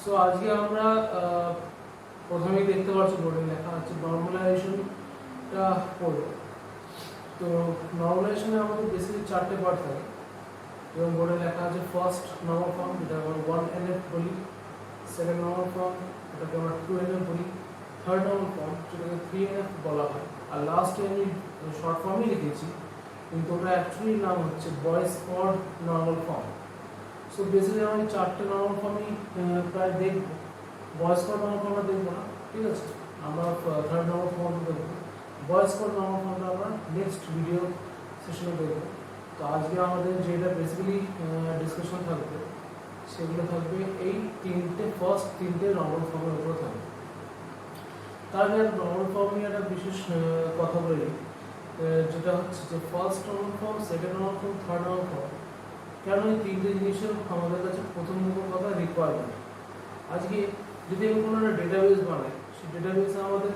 So আজকে আমরা প্রথমেই দেখতে পাচ্ছি বোর্ডে লেখা আছে নর্মালাইজেশনটা পড়ব। তো নর্মালাইজেশনে আমাদের বেসিক্যালি চারটে পার্ট থাকে এবং বোর্ডে লেখা আছে ফার্স্ট নর্মাল ফর্ম, যেটা আমরা 1NF বলি, সেকেন্ড নর্মাল ফর্ম যেটাকে আমরা 2NF বলি, থার্ড নর্মাল ফর্ম যেটাকে 3NF বলা হয়, আর লাস্টে আমি শর্ট ফর্মই লিখেছি কিন্তু ওটা অ্যাকচুয়ালি নাম হচ্ছে boys for normal form. So basically আমি চারটে নর্মাল ফর্মই প্রায় দেখবো। বয়েজ ফর নর্মাল ফর্মটা দেখবো না, ঠিক আছে, আমরা থার্ড নর্মাল ফর্ম দেখবো। বয়েজ ফর নর্মাল ফর্মটা আমরা নেক্সট ভিডিও সেশনে দেখবো। তো আজকে আমাদের যেটা বেসিক্যালি ডিসকাশন থাকবে সেগুলো থাকবে এই ফার্স্ট তিনটে নর্মাল ফর্মের উপর থাকবে। তার আগে নর্মাল ফর্ম নিয়ে একটা বিশেষ কথা বলি, যেটা হচ্ছে যে first normal form, second normal form, third normal form, কেন এই তিনটে জিনিসের আমাদের কাছে প্রথম কথা রিকোয়ারমেন্ট। আজকে যদি আমি কোনো একটা ডেটাবেস বানাই, সেই ডেটাবেসে আমাদের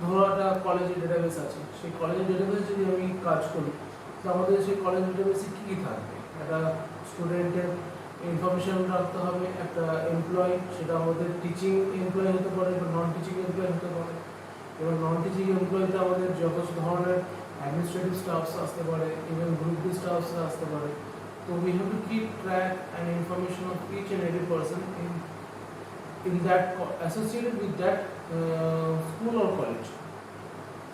ধরো একটা কলেজের ডেটাবেস আছে, সেই কলেজের ডেটাবেস যদি আমি কাজ করি তো আমাদের সেই কলেজ ডেটাবেসে কী কী থাকবে? একটা স্টুডেন্টের ইনফরমেশন রাখতে হবে, একটা এমপ্লয়, সেটা আমাদের টিচিং এমপ্লয় হতে পারে বা নন টিচিং এমপ্লয় হতে পারে। এবং নন টিচিং এমপ্লয়তে আমাদের যত ধরনের অ্যাডমিনিস্ট্রেটিভ স্টাফস আসতে পারে, ইভেন গ্রুপ ডি স্টাফস আসতে পারে। তো we have to keep track and information of each and every person in that associated with that school or college.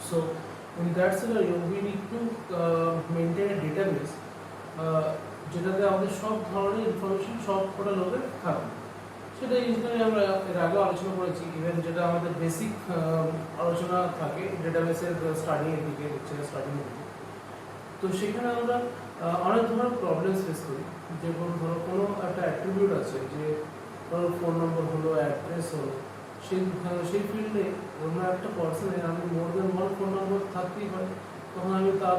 So in that scenario we need to maintain a database যেটাতে আমাদের সব ধরনের information সব কটা লোকের থাকবে। সেটা usually আমরা এর আগে আলোচনা করেছি, ইভেন যেটা আমাদের বেসিক আলোচনা থাকে ডেটাবেসের স্টার্টিংয়ের দিকে, লেকচারের স্টার্টিংয়ের দিকে। তো সেখানে আমরা অনেক ধরনের প্রবলেমস ফেস করি। যেমন ধরো কোনো একটা অ্যাট্রিবিউট আছে, যে ধরো ফোন নম্বর হলো, অ্যাড্রেস হলো, সেই ফিল্ডে অন্য একটা পার্সনের আমি মোর দেন ওয়ান ফোন নম্বর থাকতেই পারে, তখন আমি তার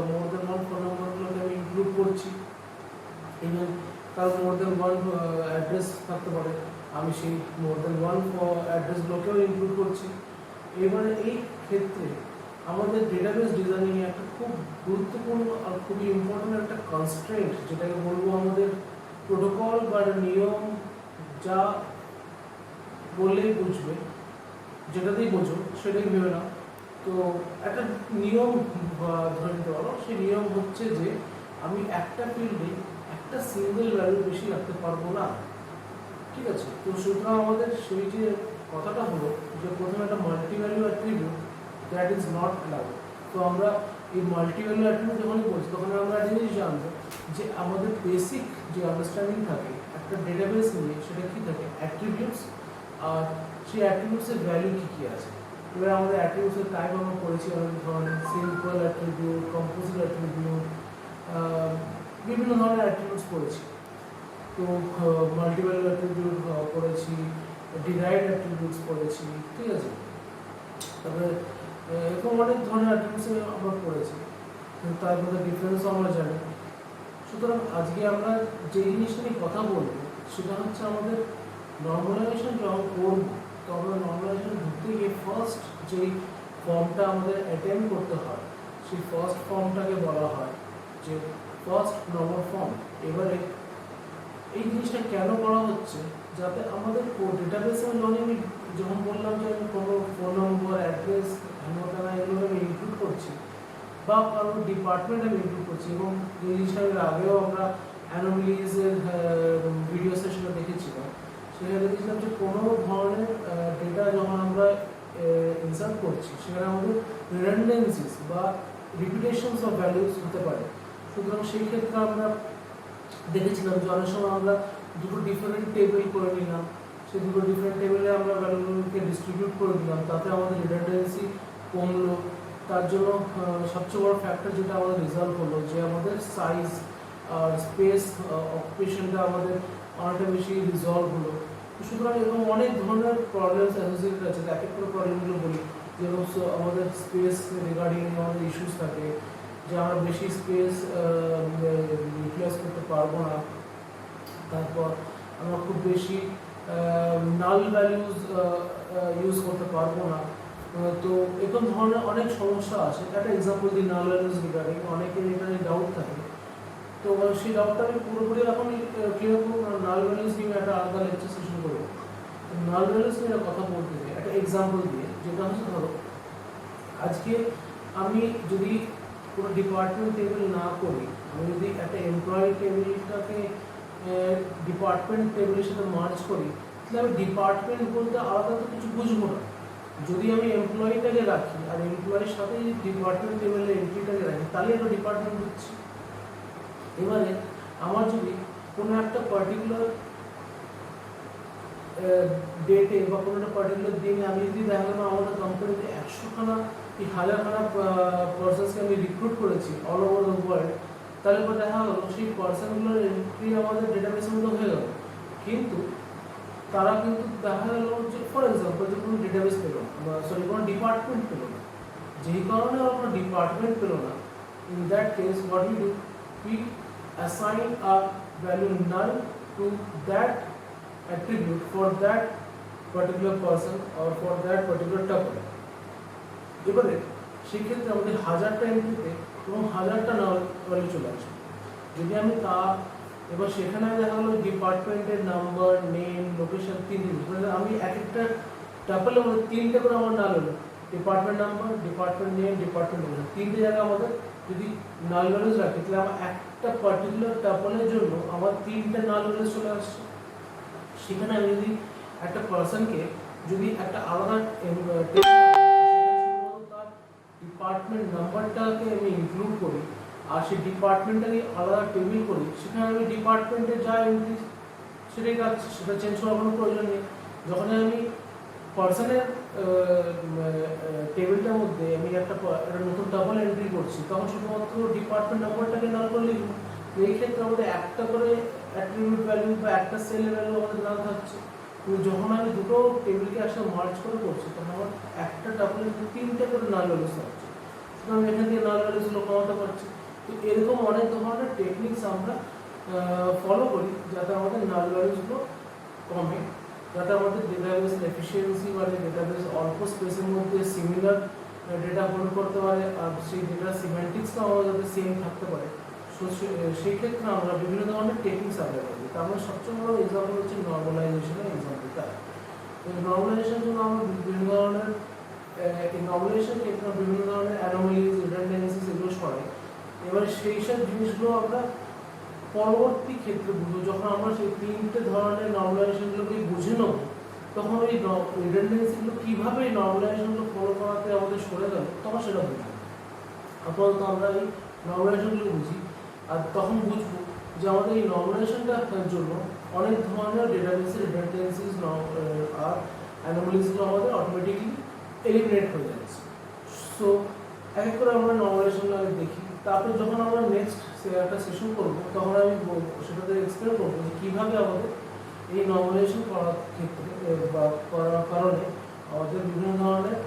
মোর দেন ওয়ান ফোন নম্বরগুলোকে আমি ইনক্লুড করছি। ইভেন তার মোর দেন ওয়ান অ্যাড্রেস থাকতে পারে, আমি সেই মোর দেন ওয়ান অ্যাড্রেসগুলোকেও ইনক্লুড করছি। এবারে এই ক্ষেত্রে আমাদের ডেটাবেস ডিজাইনিং একটা খুব গুরুত্বপূর্ণ আর খুবই ইম্পর্টেন্ট একটা কনস্ট্রেন্ট, যেটাকে বলবো আমাদের প্রোটোকল বা নিয়ম, যা বললেই বুঝবে, যেটাতেই বোঝো সেটাই ভেবে নাও। তো একটা নিয়ম ধরে নিতে পারো, সেই নিয়ম হচ্ছে যে আমি একটা ফিল্ডে একটা সিঙ্গেল ভ্যালু বেশি রাখতে পারবো না, ঠিক আছে। তো সুতরাং আমাদের সেই যে কথাটা হলো যে প্রথমে একটা multi value attribute that is not allowed. তো আমরা এই মাল্টি ভ্যালু অ্যাট্রিবিউট যখনই বলছি তখন আমরা একটা জিনিস জানবো যে আমাদের বেসিক যে আন্ডারস্ট্যান্ডিং থাকে একটা ডেটাবেস নিয়ে, সেটা কী থাকে? অ্যাট্রিবিউটস, আর সেই অ্যাট্রিবিউটসের ভ্যালু কী কী আছে। এবার আমাদের অ্যাট্রিবিউটসের টাইপ আমরা করেছি অনেক ধরনের, সিম্পল অ্যাট্রিবিউট, কম্পোজিট অ্যাট্রিবিউট, বিভিন্ন ধরনের অ্যাট্রিবিউটস করেছি। তো মাল্টিভ্যালু অ্যাট্রিবিউট করেছি, ডিরাইভড অ্যাট্রিবিউটস করেছি, ঠিক আছে। তারপরে এরকম অনেক ধরনের অ্যাট্রিবিউটস আমরা করেছি, কিন্তু তার মধ্যে ডিফারেন্সও আমরা জানি। সুতরাং আজকে আমরা যে জিনিসটা নিয়ে কথা বলবো সেটা হচ্ছে আমাদের নর্মালাইজেশন যখন করবো, তো আমরা নর্মালাইজেশন ঢুকতে গিয়ে ফার্স্ট যেই ফর্মটা আমাদের অ্যাটেম্প করতে হয়, সেই ফার্স্ট ফর্মটাকে বলা হয় যে ফার্স্ট নর্মাল ফর্ম। এবারে এই জিনিসটা কেন করা হচ্ছে? যাতে আমাদের ডেটাবেসে আমি যখন বললাম যে আমি কোনো ফোন নম্বর, অ্যাড্রেস, হ্যানোটানা এগুলো আমি ইনক্লুড করছি, বা কারো ডিপার্টমেন্ট আমি ইনক্লুড করছি, এবং এই জিনিসটা আগেও আমরা অ্যানোমালিজের ভিডিও সেশনে দেখেছিলাম। সেখানে দেখেছিলাম যে কোনো ধরনের ডেটা যখন আমরা ইনসার্ট করছি, সেখানে আমাদের রিডান্ডেন্সিস বা রিপিটেশনস অফ ভ্যালুস হতে পারে। সুতরাং সেই ক্ষেত্রে আমরা দেখেছিলাম যে অনেক সময় আমরা দুটো ডিফারেন্ট টেবিল করে নিলাম, সেই দুটো ডিফারেন্ট টেবিলে আমরা ভ্যালুগুলোকে ডিস্ট্রিবিউট করে দিলাম, তাতে আমাদের রিডান্ডেন্সি কমলো। তার জন্য সবচেয়ে বড় ফ্যাক্টর যেটা আমাদের রিজলভ হলো যে আমাদের সাইজ আর স্পেস অকুপেশনটা আমাদের অনেকটা বেশি রিজলভ হলো। সুতরাং এরকম অনেক ধরনের প্রবলেমস অ্যাসোসিয়েটেড আছে, এক এক করে প্রবলেমগুলো বলি। যেরকম আমাদের স্পেস রিগার্ডিং আমাদের ইস্যুস থাকে, যে আমরা বেশি স্পেস ইউটিলাইজ করতে পারবো না, তারপর আমরা খুব বেশি নাল ভ্যালুজ ইউজ করতে পারবো না। তো এরকম ধরনের অনেক সমস্যা আছে। একটা এক্সাম্পল দিই নাল ভ্যালুজ রিগার্ডিং, অনেকের এটা নিয়ে ডাউট থাকে। তো সেই ডাউটটা আমি পুরোপুরি এখন ক্লিয়ার করবো না, নাল ভ্যালুজ নিয়ে একটা লেকচার সেশন করবো। নাল ভ্যালুস নিয়ে কথা বলতে চাই একটা এক্সাম্পল দিয়ে, যেটা হচ্ছে ধরো আজকে আমি যদি কোনো ডিপার্টমেন্ট টেবিল না করি, আমি যদি একটা এমপ্লয়ি টেবিলটাকে ডিপার্টমেন্ট টেবিলের সাথে মার্জ করি, তাহলে আমি ডিপার্টমেন্ট বলতে আলাদা তো কিছু বুঝবো না। যদি আমি এমপ্লয়িটাকে রাখি আর এমপ্লয়ির সাথে যদি ডিপার্টমেন্ট টেবিলের এন্ট্রিটাকে রাখি, তাহলে একটা ডিপার্টমেন্ট হচ্ছে। এবারে আমার যদি কোনো একটা পার্টিকুলার ডেটে বা কোনো একটা পার্টিকুলার দিনে আমি যদি দেখা গেল আমাদের কোম্পানিতে 100খানা কি 1000খানা পার্সনসকে আমি রিক্রুট করেছি অল ওভার দ্য ওয়ার্ল্ড, তাহলে পর দেখা গেলো সেই পার্সনগুলোর এন্ট্রি আমাদের ডেটাবেসের মধ্যে হয়ে গেল, কিন্তু তারা কিন্তু দেখা গেল যে ফর এক্সাম্পল যে কোনো ডেটাবেস পেল না, সরি কোনো ডিপার্টমেন্ট পেল না। যেই কারণে ওরা কোনো ডিপার্টমেন্ট পেল না, in that case what we do, we assign a value null to that attribute for that particular person or for that particular tuple. এবারে সেক্ষেত্রে আমাদের 1000টা এন্ট্রিতে এবং 1000টা নাল ভ্যালু চলে আসে। যদি আমি তা এবার সেখানে দেখা গেলো ডিপার্টমেন্টের নাম্বার, নেম, লোকেশন 3 দিন, আমি এক একটা টাপলের মধ্যে 3টে করে আমার নাল হলো, department number, department name, department location, 3টে জায়গায় আমাদের যদি নাল ভ্যালুস রাখি, তাহলে আমার একটা পার্টিকুলার টাপলের জন্য আমার 3টে নাল ভ্যালুস চলে আসছে। সেখানে আমি যদি একটা পার্সনকে যদি একটা আলাদা তার ডিপার্টমেন্ট নাম্বারটাকে আমি ইনক্লুড করি আর সেই ডিপার্টমেন্টটাকে আলাদা টেবিল করি, সেখানে আমি ডিপার্টমেন্টে যা এন্ট্রি সেটাই কাজ, সেটা চেঞ্জ করার কোনো প্রয়োজন নেই। যখন আমি পার্সনের টেবিলটার মধ্যে আমি একটা নতুন টাবল এন্ট্রি করছি, তখন শুধুমাত্র ডিপার্টমেন্ট নাম্বারটাকে নাল করে লিখব। এই ক্ষেত্রে আমাদের একটা করে অ্যাট্রিবিউট ভ্যালু বা একটা সেল ভ্যালু আমাদের নাল থাকছে। কিন্তু যখন আমি দুটো টেবিলকে একসাথে মার্জ করে করছি, তখন আমার একটা টাবলের 3টে করে নাল ভ্যালুস থাকছে, সুতরাং আমি এখান থেকে নাল ভ্যালুসগুলো কমাতে পারছি। তো এরকম অনেক ধরনের টেকনিক্স আমরা ফলো করি যাতে আমাদের নাল ভ্যালুসগুলো কমে, যাতে আমাদের ডেটাবেসের এফিসিয়েন্সি বাড়ে, ডেটাবেস অল্প স্পেসের মধ্যে সিমিলার ডেটা হোল্ড করতে পারে, আর সেই ডেটার সিমেন্টিক্সটাও আমাদের যাতে সেম থাকতে পারে। সেই ক্ষেত্রে আমরা বিভিন্ন ধরনের টেকনিক্স অ্যাপ্লাই করি। তার মধ্যে সবচেয়ে বড় এক্সাম্পল হচ্ছে নর্মালাইজেশনের এক্সাম্পলটা। নর্মালাইজেশনের জন্য আমরা বিভিন্ন ধরনের নর্মালাইজেশন ক্ষেত্রে বিভিন্ন ধরনের অ্যানোমালিজ, রিডান্ডেন্সিস এগুলো সরাই। এবার সেই সব জিনিসগুলো আমরা পরবর্তী ক্ষেত্রে বুঝবো, যখন আমরা সেই 3টে ধরনের নর্মালাইজেশনগুলোকে বুঝে নেব, তখন ওই রিডান্ডেন্সিগুলো কীভাবে নর্মালাইজেশনগুলো ফলো করাতে আমাদের সরে গেল, তখন সেটা বুঝবো। আপাতত আমরা এই নর্মালাইজেশনগুলো বুঝি, আর তখন বুঝবো যে আমাদের এই নর্মালাইজেশনটার জন্য অনেক ধরনের ডেটাবেসের রিডান্ডেন্সিস আর অ্যানোমালিজগুলো আমাদের অটোমেটিকলি এলিমিনেট হয়ে যাচ্ছে। সো এক করে আমরা নর্মালাইজেশনগুলো আগে দেখি, তারপরে যখন আমরা নেক্সট একটা সেশন করবো, তখন আমি সেটাতে এক্সপ্লেন করবো যে কীভাবে আমাদের এই নর্মালাইজেশন করার ক্ষেত্রে বা করার কারণে আমাদের বিভিন্ন ধরনের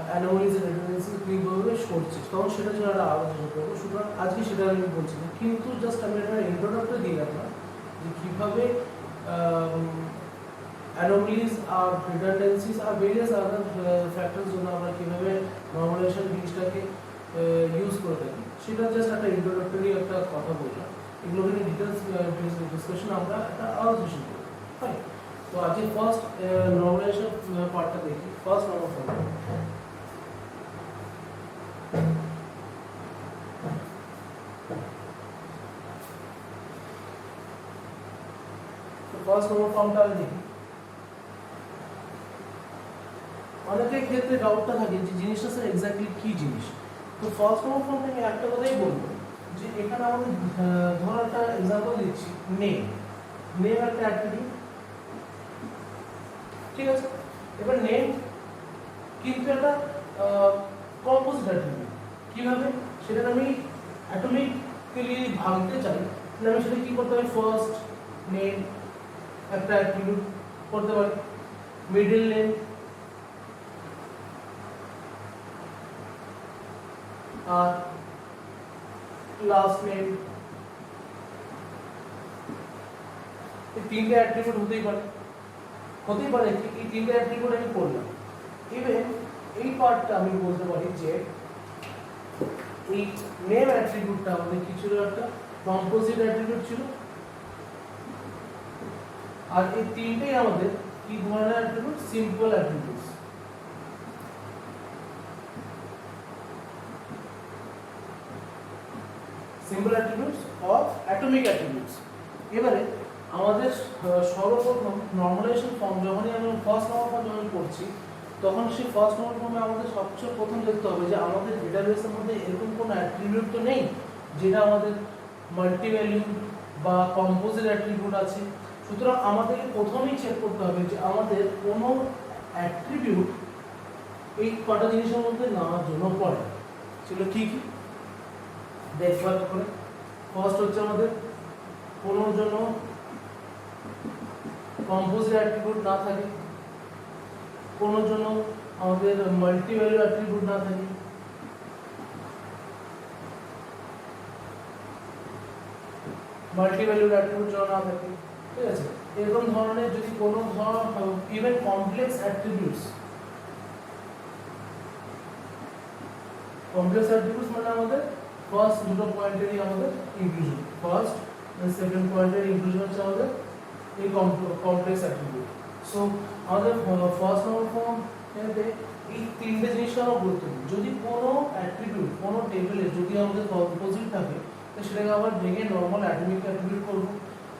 অ্যানোমালিজ এন্ড রিডান্ডেন্সি কীভাবে সরছে, তখন সেটা জন্য একটা আলোচনা করবো। সুতরাং আজকে সেটা আমি বলছি না, কিন্তু জাস্ট আমি একটা ইন্ট্রোডাক্টরি দিয়ে রাখলাম যে কীভাবে anomalies আর redundancies আর various other factors জন্য আমরা কিভাবে নরমালাইজেশন জিনিসটাকে ইউজ করে থাকি, সেটা জাস্ট একটা ইন্ট্রোডাক্টরি একটা কথা বললাম। এগুলো নিয়ে ডিটেলস ডিসকাশন আমরা একটা আলাদা সেশন করব। ফাইন, তো আজকে ফার্স্ট নরমালাইজেশন পার্টটা দেখি। ফার্স্ট নম্বর ফর্ম, ফার্স্ট নম্বর ফর্মটা দেখি। অনেকের ক্ষেত্রে ডাউটটা থাকে যে জিনিসটা স্যার এক্স্যাক্টলি কি জিনিস। তো ফার্স্ট নম্বর ফর্ম থেকে একটা কথাই বলবো যে এখানে আমাদের ধর একটা এক্সাম্পল দিচ্ছি, নেম। নেম একটা অ্যাট্রিবিউট, ঠিক আছে। এবার নেম কিন্তু একটা কম্পোজিট অ্যাট্রিবিউট। কিভাবে সেটা আমি অ্যাটমিক্যালি ভাঙতে চাই, তাহলে আমি সেটা কি করতে পারি, ফার্স্ট নেম একটা অ্যাট্রিবিউট করতে পারি, মিডল নেম আর লাস্ট নেম, এই তিনটে অ্যাট্রিবিউট হতেই পারে এই তিনটে অ্যাট্রিবিউট আমি করলাম। ইভেন এই পার্টটা আমি বলতে পারি যে এই নেম অ্যাট্রিবিউটটা আমাদের কি ছিল, একটা কম্পোজিট অ্যাট্রিবিউট ছিল, আর এই তিনটেই আমাদের কি ধরনের attribute? Simple attributes. Simple attributes or atomic attributes. এবারে আমাদের সর্বপ্রথম নর্মালাইজেশন ফর্ম যখনই আমি ফার্স্ট নর্মাল ফর্ম যখন করছি, তখন সেই ফার্স্ট নর্মাল ফর্মে আমাদের সবচেয়ে প্রথম দেখতে হবে যে আমাদের ডেটাবেসের মধ্যে এরকম কোনো অ্যাট্রিবিউট তো নেই যেটা আমাদের মাল্টি ভ্যালু বা কম্পোজিট অ্যাট্রিবিউট আছে। সুতরাং আমাদেরকে প্রথমেই চেক করতে হবে যে আমাদের কোনো অ্যাট্রিবিউট এই কটা জিনিসের মধ্যে নেওয়ার জন্য পড়ে। সেগুলো কি কি দেখবার করে। ফার্স্ট হচ্ছে আমাদের কোনো জন্য কম্পোজিট অ্যাট্রিবিউট না থাকে, কোনো জন্য আমাদের মাল্টি ভ্যালু অ্যাট্রিবিউট না থাকে, মাল্টি ভ্যালু অ্যাট্রিবিউট যেন না থাকে, ঠিক আছে। এরকম ধরনের যদি কোনো even complex attributes, complex attributes মানে আমাদের ফার্স্ট দুটো পয়েন্টেরই আমাদের ইনক্লুশন, ফার্স্ট এন্ড সেকেন্ড পয়েন্টের ইনক্লুশন হচ্ছে আমাদের এই কমপ্লেক্স অ্যাট্রিবিউট। সো আমাদের ফার্স্ট নর্মাল ফর্ম এতে এই তিনটে জিনিসটা আমার গুরুত্বপূর্ণ। যদি কোনো অ্যাট্রিবিউট কোনো টেবিলে যদি আমাদের কম্পোজিট থাকে তো সেটাকে আবার ভেঙে নর্মাল অ্যাটমিক অ্যাট্রিবিউট করব।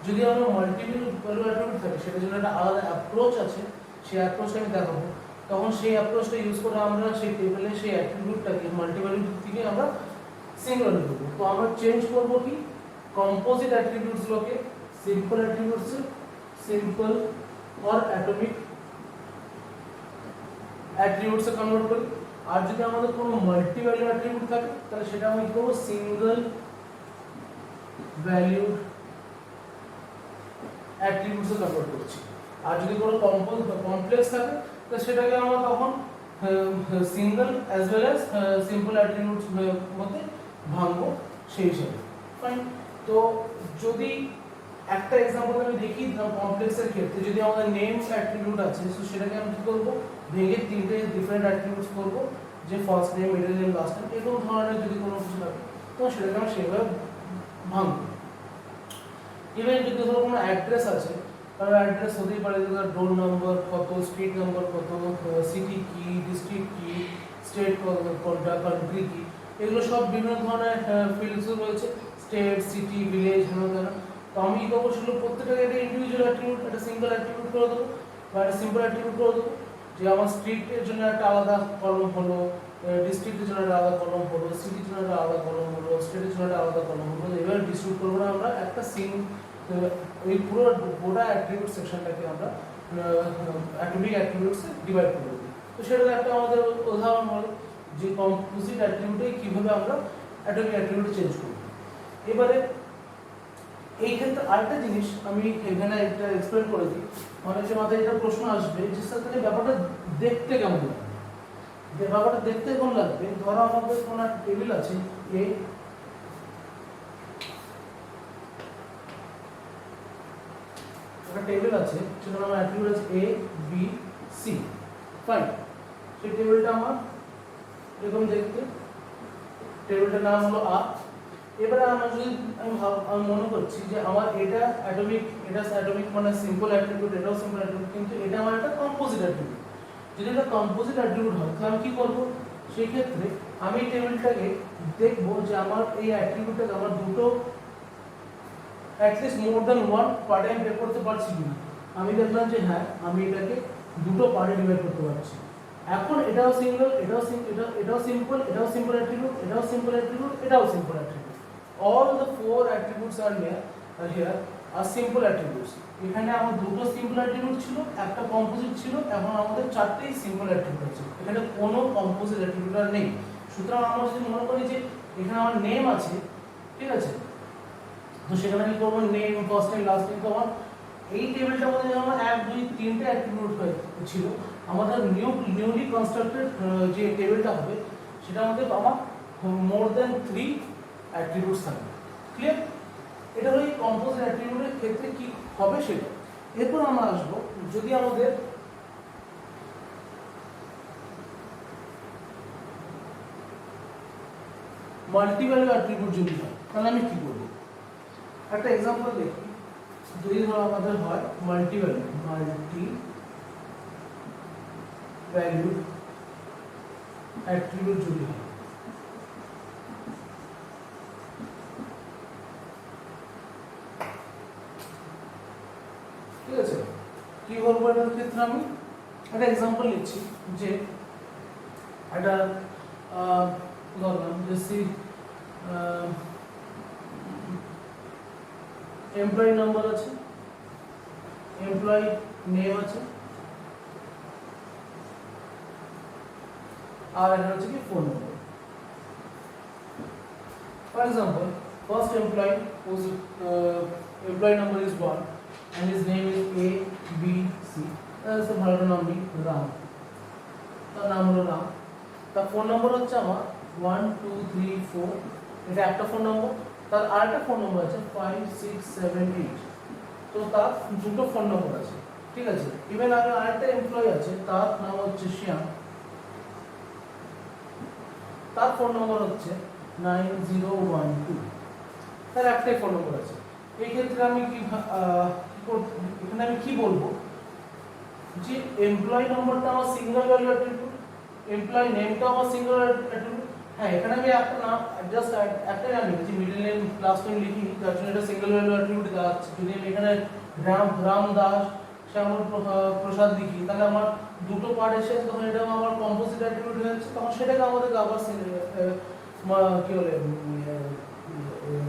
যদি আমরা মাল্টিপল ভ্যালু অ্যাট্রিবিউট থাকে সেটার জন্য একটা আলাদা অ্যাপ্রোচ আছে, সেই অ্যাপ্রোচটা আমি দেখাবো। তখন সেই অ্যাপ্রোচটা ইউজ করে আমরা সেই টেবিলে সেই অ্যাট্রিবিউটটাকে মাল্টিভ্যালু থেকে আমরা সিঙ্গুলার করব। তো আমরা চেঞ্জ করব কি কম্পোজিট অ্যাট্রিবিউটসগুলোকে সিম্পল অ্যাট্রিবিউটসে, সিম্পল और एटॉमिक অ্যাট্রিবিউটসে কনভার্ট করি। আর যদি আমাদের কোনো মাল্টি ভ্যালু অ্যাট্রিবিউট থাকে তাহলে সেটা আমি কি করব সিঙ্গেল ভ্যালু অ্যাট্রিবিউটসে কনভার্ট করছি। আর যদি কোনো কমপ্লেক্স থাকে তো সেটাকে আমরা তখন single as well as simple attributes মধ্যে ভাঙবো সেই হিসাবে। ফাইন। তো যদি একটা एग्जांपल আমি দেখি কমপ্লেক্সের ক্ষেত্রে, যদি আমাদের নেম অ্যাট্রিবিউট আছে তো সেটাকে আমি কি করব ভেঙে তিনটে ডিফারেন্ট অ্যাট্রিবিউটস করব, যে first name, middle name, last name, এরকম ধরনের যদি কোনো কিছু থাকে তো সেটাকে আমি সেভাবে ভাঙব। ইভেন যদি ধরো কোনো অ্যাড্রেস আছে, তাহলে অ্যাড্রেস হতেই পারে ডোর নাম্বার কত, স্ট্রিট নাম্বার কত, সিটি কি, ডিস্ট্রিক্ট কি, স্টেট কোনটা, কান্ট্রি কি, এগুলো সব বিভিন্ন ধরনের ফিল্ডস রয়েছে, স্টেট, সিটি, ভিলেজ, হ্যানা। তো আমি কি করবো সেগুলো প্রত্যেকটাকে একটা ইন্ডিভিজুয়াল অ্যাট্রিবিউট, একটা সিঙ্গেল অ্যাট্রিবিউট করে দেবো বা একটা সিম্পল অ্যাট্রিবিউট করে দেবো। যে আমার স্ট্রিটের জন্য একটা আলাদা কলম হলো, ডিস্ট্রিক্টের জন্য একটা আলাদা কলম হলো, সিটির জন্য একটা আলাদা কলম হলো, স্টেটের জন্য একটা আলাদা কলম হলো। এবার ডিস্ট্রিবিউট করবো না আমরা একটা এই পুরো গোটা অ্যাট্রিবিউট সেকশনটাকে আমরা অ্যাটমিক অ্যাট্রিবিউটসে ডিভাইড করে দেবো। তো সেটা একটা আমাদের উদাহরণ হলো যে কম্পোজিট অ্যাট্রিবিউটে কীভাবে আমরা অ্যাটমিক অ্যাট্রিবিউট চেঞ্জ করব। এবারে এই ক্ষেত্রে আরেকটা জিনিস আমি এখানে একটা এক্সপ্লেন করে দিই। অনেকের মাথায় এটা প্রশ্ন আসবে যে স্যার তাহলে ব্যাপারটা দেখতে কেমন লাগবে? যে ব্যাপারটা দেখতে কেমন লাগবে, ধরো আমাদের কোনো একটা টেবিল আছে এ, একটা টেবিল আছে সেটার নাম অ্যাট্রিবিউট আছে এ বি সি। ফাইন। সেই টেবিলটা আমার এরকম দেখতে, টেবিলটার নাম হলো আ। এবারে আমরা যদি আমি মনে করছি যে আমার এটা অ্যাটমিক মানে সিম্পল অ্যাট্রিবিউট, এটাও সিম্পল অ্যাট্রিবিউট, কিন্তু এটা আমার একটা কম্পোজিট অ্যাট্রিবিউট। যদি এটা কম্পোজিট অ্যাট্রিবিউট হয় তাহলে আমি কি করব, সেই ক্ষেত্রে আমি টেবিলটাকে দেখব যে আমার এই অ্যাট্রিবিউটটাকে আমার দুটো অ্যাটলিস্ট মোর দ্যান ওয়ান পার্টে আমি বের করতে পারছি কিনা। আমি দেখলাম যে হ্যাঁ আমি এটাকে দুটো পার্টে ডিভাইড করতে পারছি। এখন এটাও সিঙ্গেল, এটাও সিম্পল, এটাও সিম্পল অ্যাট্রিবিউট, এটাও সিম্পল অ্যাট্রিবিউট, এটাও simple attribute. all the four attributes are here are simple attributes. এখানে আমার দুটো সিম্পল অ্যাট্রিবিউট ছিল, একটা কম্পোজিট ছিল, এখন আমাদের চারটেই সিম্পল অ্যাট্রিবিউট আছে, এখানে কোনো কম্পোজিট অ্যাট্রিবিউট আর নেই। সুতরাং আমরা যদি মনে করি যে এখানে আমার নেম আছে, ঠিক আছে, তো সেখানে আমি করবো name, first name, last name. তো আমার এই টেবিলটার মধ্যে আমার 1 2 3টে অ্যাট্রিবিউট ছিল, আমাদের নিউলি কনস্ট্রাক্টেড যে টেবিলটা হবে সেটার মধ্যে আমার মোর দ্যান 3 অ্যাট্রিবিউটস থাকবে। ক্লিয়ার? এটা হলো এই কম্পোজিট অ্যাট্রিবিউটের ক্ষেত্রে কি হবে সেটা। এরপর আমরা আসবো যদি আমাদের মাল্টি ভ্যালু অ্যাট্রিবিউট যদি হয় তাহলে আমি কি করব। একটা एग्जांपल দেখি। যদি ধরো আমাদের হয় মাল্টি ভ্যালু অ্যাট্রিবিউট যদি হয়, ঠিক আছে। কি বলবো এটার ক্ষেত্রে আমি একটা এক্সাম্পল নিচ্ছি, যে একটা ধরলাম যে এমপ্লয়ি নাম্বার আছে, এমপ্লয়ি নেম আছে, আর এটা হচ্ছে কি phone number. For example, first employee whose employee number is 1 and his name is A B C, that's the ভালো নাম নেই রাম, তার নাম হলো রাম, তার ফোন নম্বর হচ্ছে আমার 1 2 3 4, এটা একটা ফোন নম্বর, তার আরেকটা ফোন নম্বর আছে 5 6 7 8, তো তার দুটো ফোন নম্বর আছে, ঠিক আছে। ইভেন আগে আরেকটা এমপ্লয়ি আছে, তার নাম হচ্ছে শ্যাম, তার ফোন নম্বর হচ্ছে 9012, তার একটাই ফোন নম্বর আছে। এই ক্ষেত্রে আমি এখানে আমি কি বলবো, যে এমপ্লয়ি নম্বরটা আমার সিঙ্গেল ভ্যালু অ্যাট্রিবিউট, এমপ্লয়ি নেমটা আমার সিঙ্গেল অ্যাট্রিবিউট। হ্যাঁ, এখানে আমি একটা নাম জাস্ট একটাই নাম লিখেছি, মিডল নেম লাস্ট নেম লিখি, তার জন্য এটা সিঙ্গেল ভ্যালু অ্যাট্রিবিউট দেখাচ্ছে। যদি আমি এখানে রাম দাস শ্যামল প্রসাদ লিখি, তাহলে আমার দুটো পার্ট এসে তখন এটা আমার কম্পোজিট অ্যাট্রিবিউট হয়ে যাচ্ছে, তখন সেটাকে আমাদের আবার কি বলে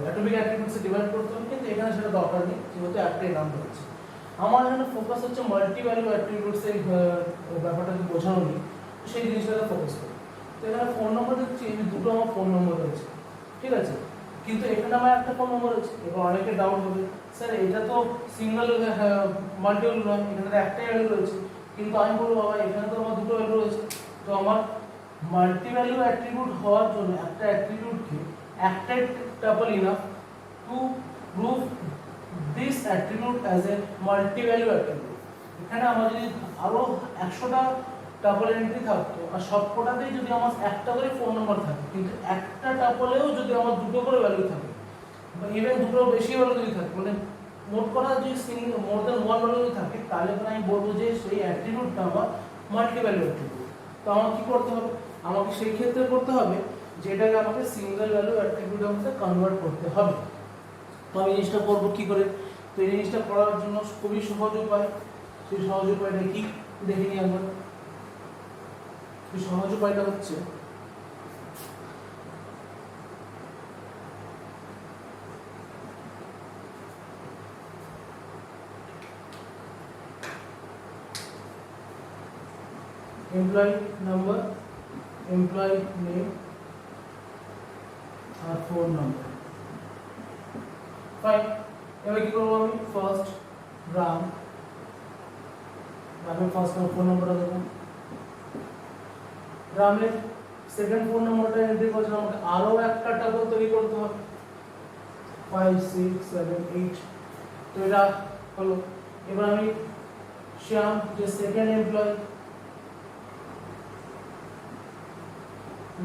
অ্যাটমিক অ্যাট্রিবিউটসে ডিভাইড করতে হবে, কিন্তু এখানে সেটা দরকার নেই, যেহেতু একটাই নাম রয়েছে। আমার এখানে ফোকাস হচ্ছে মাল্টি ভ্যালু অ্যাট্রিবিউটস এই ব্যাপারটাকে বোঝানো নেই, সেই জিনিসটাকে ফোকাস করি। তো এখানে ফোন নম্বর দিচ্ছি, এই দুটো আমার ফোন নম্বর রয়েছে, ঠিক আছে, কিন্তু এখানে আমার একটা ফোন নম্বর আছে। এবার অনেকে ডাউট হবে, স্যার এটা তো সিঙ্গেল মাল্টিপল নয়, এখানে একটাই ভ্যালু রয়েছে, কিন্তু আমি বলবো বাবা এখানে তো আমার দুটো ভ্যালু রয়েছে। তো আমার মাল্টি ভ্যালু অ্যাট্রিবিউট হওয়ার জন্য একটা অ্যাট্রিবিউটকে একটা tuple enough to prove this attribute as a multi-value attribute. এখানে আমার যদি আরো 100টা টাপল এন্ট্রি থাকতো, আর সবকটাতেই যদি আমার একটা করে ফোন নাম্বার থাকে, কিন্তু একটা টাপলেও যদি আমার দুটো করে ভ্যালু থাকে, বা ইভেন দুটো বেশি ভ্যালু যদি থাকে, মানে মোট কথা যদি মোর দ্যান ওয়ান ভ্যালু যদি থাকে, তাহলে তো আমি বলবো যে সেই অ্যাট্রিবিউটটা আমার মাল্টি ভ্যালু অ্যাট্রিবিউট। তো আমাকে কি করতে হবে, আমাকে সেই ক্ষেত্রে করতে হবে যেটাকে আমাকে সিঙ্গেল ভ্যালু অ্যাট্রিবিউটের মধ্যে কনভার্ট করতে হবে। তো আমি জিনিসটা করবো কি করে, তো এই জিনিসটা করার জন্য খুবই সহজ উপায়, সেই সহজ উপায়টা কি দেখে নিই একবার। সেই সহজ উপায়টা হচ্ছে এমপ্লয়ি নাম্বার, এমপ্লয়ি নেম আর ফোন নাম্বার। ফাইন, এবার কি করবো আমি, ফার্স্ট রামের ফার্স্ট ফোন নাম্বারটা দেবো, রামের সেকেন্ড ফোন নাম্বারটা এন্ট্রি করতে আমাকে আরো একটা টাপল তৈরি করতে হবে 5 6 7 8, তো এটা হলো। এবার আমি শ্যাম যে সেকেন্ড এমপ্লয়ি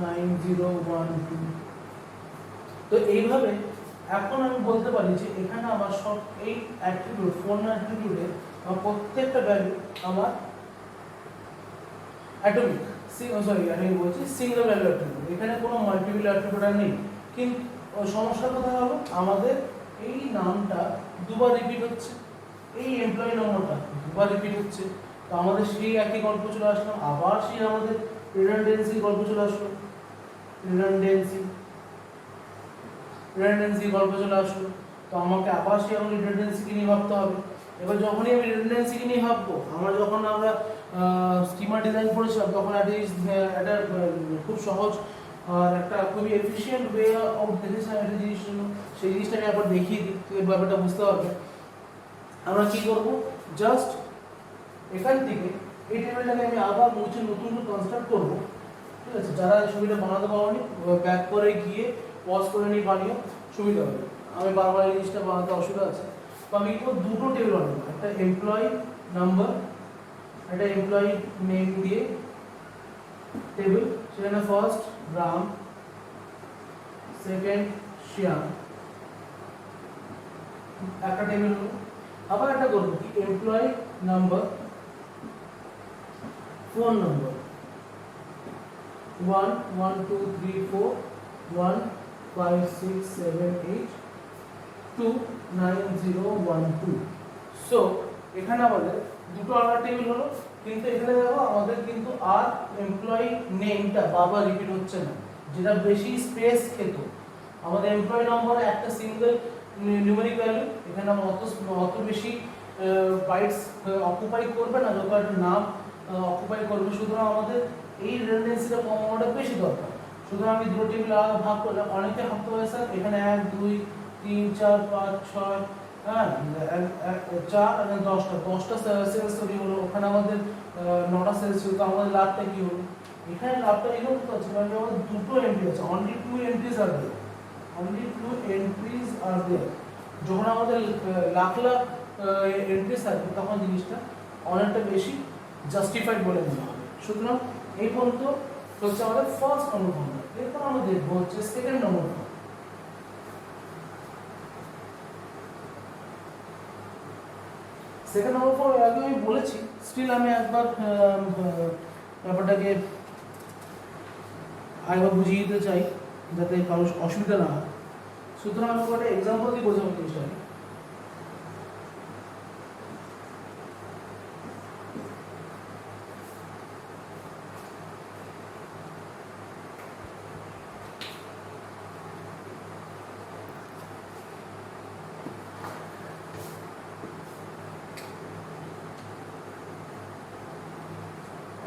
9012, তো এইভাবে এখন আমি বলতে পারি যে এখানে আমার সব এই অ্যাট্রিবিউট ফোন অ্যাট্রিবিউটে আমার প্রত্যেকটা ভ্যালু আমার অ্যাটমিক, আমি বলছি সিঙ্গেল ভ্যালু অ্যাট্রিবিউট, এখানে কোনো মাল্টিপল অ্যাট্রিবিউট আর নেই। কিন্তু সমস্যার কথা হলো আমাদের এই নামটা দুবার রিপিট হচ্ছে, এই এমপ্লয়ি নম্বরটা দুবার রিপিট হচ্ছে, তো আমাদের সেই একই গল্প চলে আসলো, আবার সেই আমাদের রিডান্ডেন্সি গল্প চলে আসলো, রিডান্ডেন্সি গল্প চলে আসলো, তো আমাকে আবার সেই আমাকে রিডান্ডেন্সিকে নিয়ে ভাবতে হবে। এবার যখনই আমি রিডান্ডেন্সিকে নিয়ে ভাববো, আমরা স্কিমা ডিজাইন করেছিলাম, তখন একটা খুব সহজ আর একটা খুবই এফিশিয়েন্ট ওয়ে অফ দেখেছিলাম একটা জিনিস, সেই জিনিসটাকে একবার দেখিয়ে দিই, তো এই ব্যাপারটা বুঝতে পারবে। আমরা কি করব, জাস্ট এখান থেকে এই টেবিলটাকে আমি আবার মুছে নতুন কনস্ট্রাক্ট করব, ঠিক আছে। যারা ছবিটা বানাতে পারোনি ব্যাক করে গিয়ে পজ করে নিয়ে বানিও, সুবিধা হবে। আমি বারবার এই জিনিসটা বানাতে অসুবিধা আছে, তো আমি কি দুটো টেবিল বানাবো, একটা এমপ্লয়ি নাম্বার, একটা এমপ্লয়ি নেম দিয়ে টেবিল, সেখানে ফার্স্ট রাম, সেকেন্ড শ্যাম, একটা টেবিল হলো। আবার একটা করবো কি employee number phone number 1 1 2 3 4 1 5 6 7 8 2 9 0 1 2। So এখানে আমাদের দুটো আলাদা টেবিল হলো, কিন্তু এখানে দেখো আমাদের কিন্তু আর এমপ্লয়ি নেমটা বারবার রিপিট হচ্ছে না, যেটা বেশি স্পেস খেত। আমাদের এমপ্লয়ি নম্বরে একটা সিঙ্গেল নিউমেরিক ভ্যালু, এখানে আমরা অত বেশি বাইটস অকুপাই করবে না, যত একটা নাম অকুপাই করবে। সুতরাং আমাদের এই রিডান্ডেন্সিটা কমানোটা বেশি দরকার। সুতরাং আমি দুটো টেবিল আলাদা ভাগ করলাম। অনেকে ভাবতে পারে স্যার এখানে 1 2 3 4 5 6 হ্যাঁ 4 আর 10টা সেলস তৈরি হলো, ওখানে আমাদের 9টা সেলস ছিল, তো আমাদের লাভটা কি হলো? এখানে লাভটা এরকম তো আছে কারণ আমাদের দুটো এন্ট্রি আছে, অনলি 2 এন্ট্রিজ আর দেয়ার, অনলি 2 এন্ট্রিজ আর দেয়ার। যখন আমাদের লাখ লাখ এন্ট্রিজ থাকবে তখন জিনিসটা অনেকটা বেশি জাস্টিফাইড বলে মনে হবে। সুতরাং এই পর্যন্ত হচ্ছে আমাদের ফার্স্ট নম্বর ফর্ম। এরপর আমরা দেখবো হচ্ছে সেকেন্ড নম্বর ফর্ম। সেকেন্ড নম্বর ফর্ম আগে আমি বলেছি, স্টিল আমি একবার ব্যাপারটাকে আরেকবার বুঝিয়ে দিতে চাই যাতে কারোর অসুবিধা না হয়। সুতরাং আমি একটা এক্সাম্পল দিয়ে বোঝাবো জিনিসটাকে।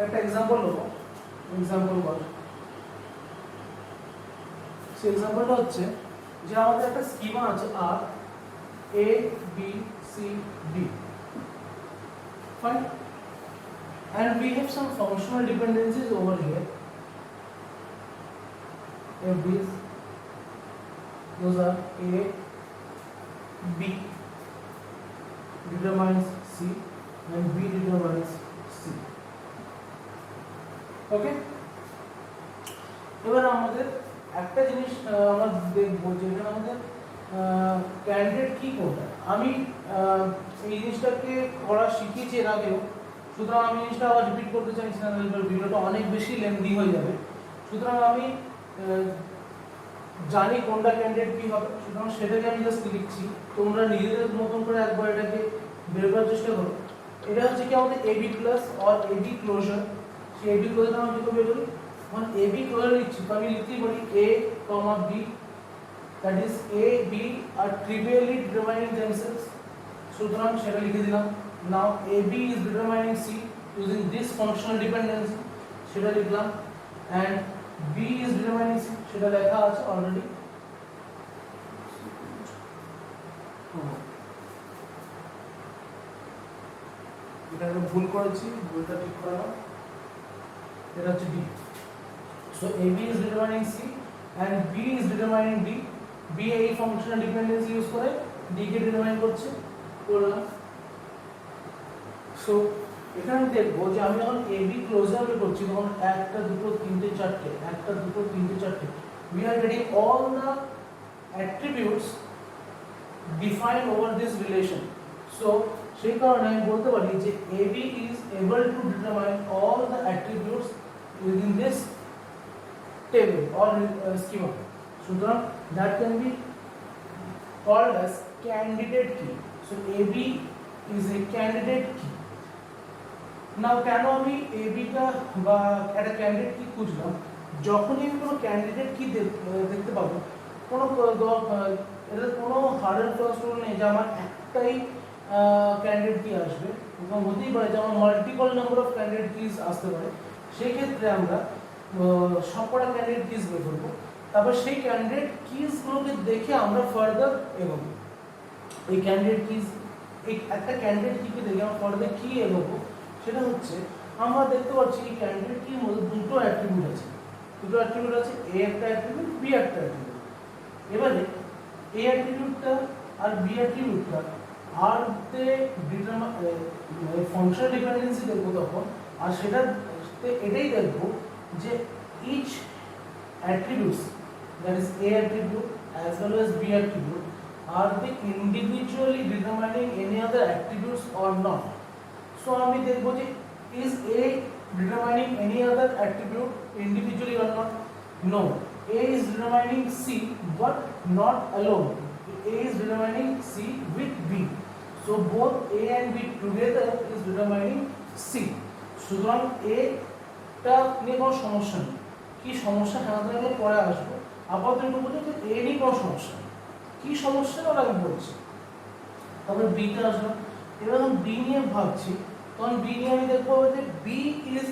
একটা এক্সাম্পল নেবো, এক্সাম্পল বল। সেই এক্সাম্পলটা হচ্ছে যে আমাদের একটা স্কিমা আছে আর A B C D, fine, and we have some functional dependencies over here. If those are A, B determines C and B determines C. Okay? এবার আমাদের একটা জিনিস আমরা দেখবো যে এখানে আমাদের ক্যান্ডিডেট কি কোনটা। আমি এই জিনিসটাকে করা শিখিয়েছি এর আগেও, সুতরাং আমি জিনিসটা আবার রিপিট করতে চাইছি না, ভিডিওটা অনেক বেশি লেন্দি হয়ে যাবে। সুতরাং আমি জানি কোনটা ক্যান্ডিডেট কি হবে, সুতরাং সেটাকে আমি জাস্ট লিখছি। তোমরা নিজেদের মতন করে একবার এটাকে বের করার চেষ্টা করো। এটা হচ্ছে কি আমাদের AB plus or AB closure. সেই এবি ক্লোজার আমি কি বের করি, মানে এবি ক্লোজার লিখছি তো আমি লিখতেই পারি A comma B, that is A B are trivially determining themselves, সুতরাং সেটা লিখে দিলাম। Now A B is determining C using this functional dependency, সেটা লিখলাম। And B is determining C, সেটা লেখা আছে অলরেডি। এটা আমি ভুল করেছি, ভুলটা ঠিক করে নাও। এটা হচ্ছে D. So A B is determining C and B is determining D. B এই ফাংশনাল ডিপেন্ডেন্সি ইউজ করে ডি কে ডিটারমাইন করছে, করলাম। সো এখানে আমি দেখবো যে আমি যখন এ বি ক্লোজার করছি তখন একটা দুটো তিনটে চারটে, একটা দুটো তিনটে চারটে, we are getting all the attributes defined over this relation. So সেই কারণে আমি বলতে পারি যে AB is able to determine all the attributes within this table or schema. সুতরাং that can be called as candidate key. So AB is a candidate key. Now কেন আমি AB টা বা একটা ক্যান্ডিডেট কি খুঁজলাম, যখনই আমি কোনো ক্যান্ডিডেট কি দেখতে পাবো, কোনো এর কোনো হার্ড অ্যান্ড ফাস্ট রুল নেই যে আমার একটাই ক্যান্ডিডেট কি আসবে, এবং হতেই পারে যে আমার multiple number of candidate keys আসতে পারে। সেই ক্ষেত্রে আমরা সবকটা ক্যান্ডিডেট কিজ বের করবো, তারপর সেই ক্যান্ডিডেট কিজগুলোকে দেখে আমরা ফার্দার এগোবো। এই ক্যান্ডিডেট কিজ, এই একটা ক্যান্ডিডেট কিকে দেখে আমরা ফার্দার কি এগোবো, সেটা হচ্ছে আমরা দেখতে পাচ্ছি এই ক্যান্ডিডেট কির মধ্যে দুটো অ্যাট্রিবিউট আছে, দুটো অ্যাট্রিবিউট আছে, এ একটা অ্যাট্রিবিউট, বি একটা অ্যাট্রিবিউট। এবারে এ অ্যাট্রিবিউটটা আর বি অ্যাট্রিবিউটটা আর তে ফাংশনাল ডিপেন্ডেন্সি দেখবো তখন, আর সেটাতে এটাই দেখবো যে each attributes, that is A attribute as well as B attribute, আর the individually determining any other attributes or not. So আমি দেখব যে is A determining any other attribute individually or not. No, A is determining C but not alone. A is determining C with B. So both A and B together is determining C. সুতরাং A টা নিয়ে কোনো সমস্যা নেই। কি সমস্যা আমাদের আমরা পরে আসবো, আপাতত একটু বলি যে A নিয়ে কোনো সমস্যা নেই। কি সমস্যা ওটা আমি বলছি। তারপরে B তে আসলাম, এবার যখন B নিয়ে ভাবছি তখন B নিয়ে আমি দেখবো যে B is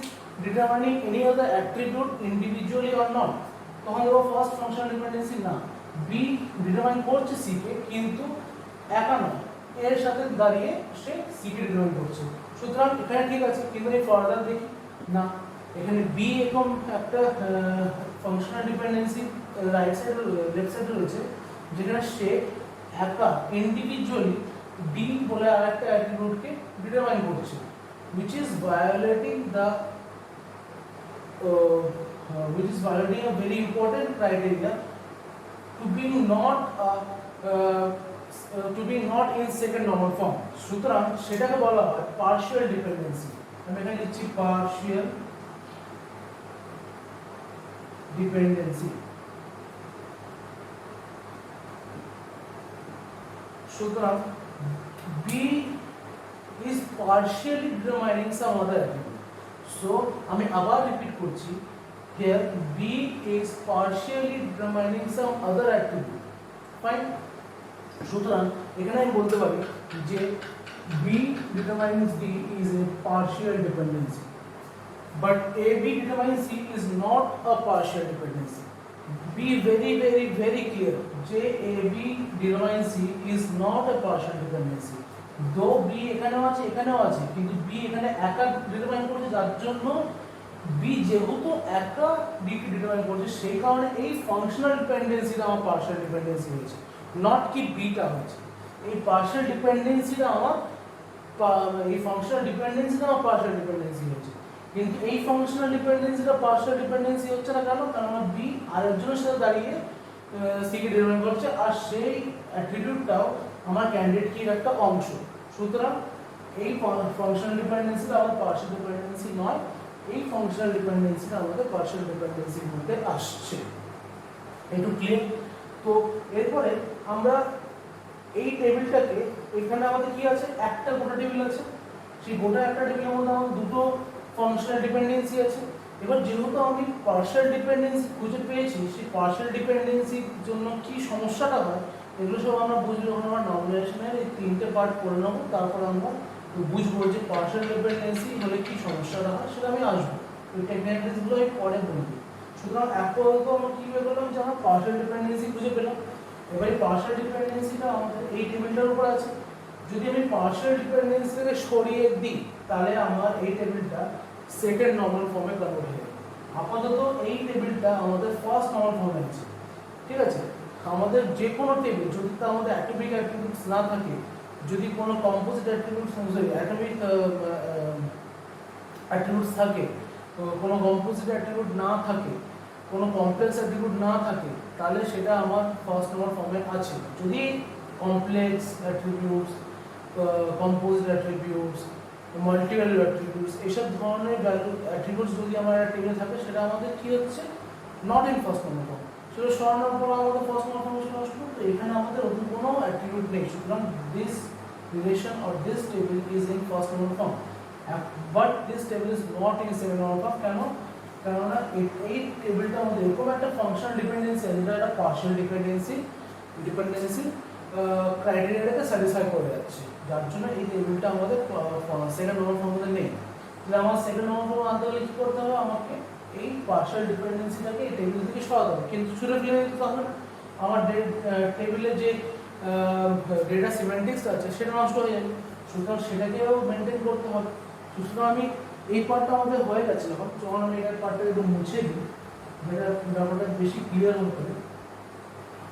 determining any other attribute individually or not. তখন দেখো ফার্স্ট ফাংশনাল ডিপেন্ডেন্সি না, বি ডিটারমাইন করছে সি কে, কিন্তু একা নয়, এর সাথে দাঁড়িয়ে সে সি কে ডিটারমাইন করছে। সুতরাং এখানে ঠিক আছে, কিন্তু এই ফার্দার দেখি না, এখানে বি এরকম একটা functional dependency right side left সাইডে রয়েছে, যেখানে সে একা ইন্ডিভিজুয়ালি ডি বলে আরেকটা অ্যাট্রিবিউটকে ডিটারমাইন করছে, which is violating a very important criteria to be not in second normal form. সুতরাং সেটাকে বলা হয় partial dependency। আমি এখানে লিখছি partial dependency। সুতরাং B is partially determining some other attribute. So আমি আবার রিপিট করছি, here B is partially determining some other attribute. Fine. সুতরাং এখানে আমি বলতে পারি যে B determines D is a partial dependency, but AB determines C is not a partial dependency. Be very clear, যে AB determines C is not a partial dependency. দো B এখানেও আছে, কিন্তু বি এখানে একা ডিটারমাইন করছে, যার জন্য বি যেহেতু একা ডি কে ডিটারমাইন করছে, সেই কারণে এই ফাংশনাল ডিপেন্ডেন্সিটা আমার পার্শিয়াল ডিপেন্ডেন্সি হয়েছে, নট কি বিটা হয়েছে। এই পার্শিয়াল ডিপেন্ডেন্সিটা আমার পার্শিয়াল ডিপেন্ডেন্সি হয়েছে, কিন্তু এই ফাংশনাল ডিপেন্ডেন্সিটা পার্শিয়াল ডিপেন্ডেন্সি হচ্ছে না। কেন? কারণ বি আরেকজনের সাথে দাঁড়িয়ে সি কে ডিটারমাইন করছে, আর সেই অ্যাট্রিবিউটটাও আমার ক্যান্ডিডেট কির একটা অংশ। সুতরাং এই ফাংশনাল ডিপেন্ডেন্সিটা আমাদের পার্শিয়াল ডিপেন্ডেন্সি নয়, এই ফাংশনাল ডিপেন্ডেন্সিটা আমাদের পার্শিয়াল ডিপেন্ডেন্সির মধ্যে আসছে। একটু ক্লিয়ার? তো এরপরে আমরা এই টেবিলটাকে, এখানে আমাদের কি আছে, একটা গোটা টেবিল আছে, সেই গোটা একটা টেবিলের মধ্যে আমাদের দুটো ফাংশনাল ডিপেন্ডেন্সি আছে। এবার যেহেতু আমি পার্শিয়াল ডিপেন্ডেন্সি খুঁজে পেয়েছি, সেই পার্শিয়াল ডিপেন্ডেন্সির জন্য কি সমস্যাটা হয় এগুলো সব আমরা বুঝবো যখন আমরা নর্মালাইজেশনের এই তিনটে পার্ট করে নেব, তারপর আমরা বুঝবো যে পার্শিয়াল ডিপেন্ডেন্সি হলে কি সমস্যাটা হয়, সেটা আমি আসবো, ওই টেকনিক্যালিটিসগুলো আমি পরে বলবো। সুতরাং আপাতত আমরা কি বের করলাম যে আমরা পার্শিয়াল ডিপেন্ডেন্সি খুঁজে পেলাম। এবার এই পার্শিয়াল ডিপেন্ডেন্সিটা আমাদের এই টেবিলটার উপর আছে। যদি আমি পার্শিয়াল ডিপেন্ডেন্সিটাকে সরিয়ে দিই, তাহলে আমার এই টেবিলটা সেকেন্ড নর্মাল ফর্মে কনভার্ট হয়ে যাবে। আপাতত এই টেবিলটা আমাদের ফার্স্ট নর্মাল ফর্মে আছে, ঠিক আছে। আমাদের যে কোনো টেবিল যদি তা আমাদের অ্যাটমিক অ্যাট্রিবিউটস না থাকে, যদি কোনো কম্পোজিট অ্যাট্রিবিউটস অ্যাটমিক অ্যাট্রিবিউটস থাকে, কোনো কম্পোজিট অ্যাট্রিবিউট না থাকে, কোনো কমপ্লেক্স অ্যাট্রিবিউট না থাকে, তাহলে সেটা আমার ফার্স্ট নর্মাল ফর্মে আছে। যদি complex attributes, composite attributes, multivalue attributes, এইসব ধরনের ভ্যালু অ্যাট্রিবিউটস যদি আমার টেবিলে থাকে, সেটা আমাদের কি হচ্ছে, not in first normal form. সেটা সরানোর পর আমাদের ফার্স্ট নর্মাল ফর্মে চলে আসলো, তো এখানে আমাদের নতুন কোনো অ্যাট্রিবিউট নেই। সুতরাং this relation or this table is in first normal form, but this table is not in second normal form. কেন? কেননা এই টেবিলটা আমাদের এরকম একটা ফাংশনাল ডিপেন্ডেন্সি আছে, যেটা একটা পার্শিয়াল ডিপেন্ডেন্সি ক্রাইটেরিয়াটাকে স্যাটিসফাই করে যাচ্ছে, যার জন্য এই টেবিলটা আমাদের সেকেন্ড নর্মাল ফর্মে নেই। তাহলে আমার সেকেন্ড নর্মাল ফর্ম আনতে হলে কী করতে হবে, আমাকে এই পার্শিয়াল ডিপেন্ডেন্সিটাকে এই টেবিল থেকে সরাতে হবে। কিন্তু ছুড়ে ফেলে দিতে হবে না, আমার টেবিলে যে ডেটা সিমেন্টিক্স আছে সেটা নষ্ট হয়ে যাবে। সুতরাং সেটাকেও মেনটেন করতে হবে। সুতরাং আমি এই পার্টটা আমাদের হয়ে গেছে, যখন আমি এই পার্টটা একটু মুছে দিই, ব্যাপারটা বেশি ক্লিয়ার হতে হবে।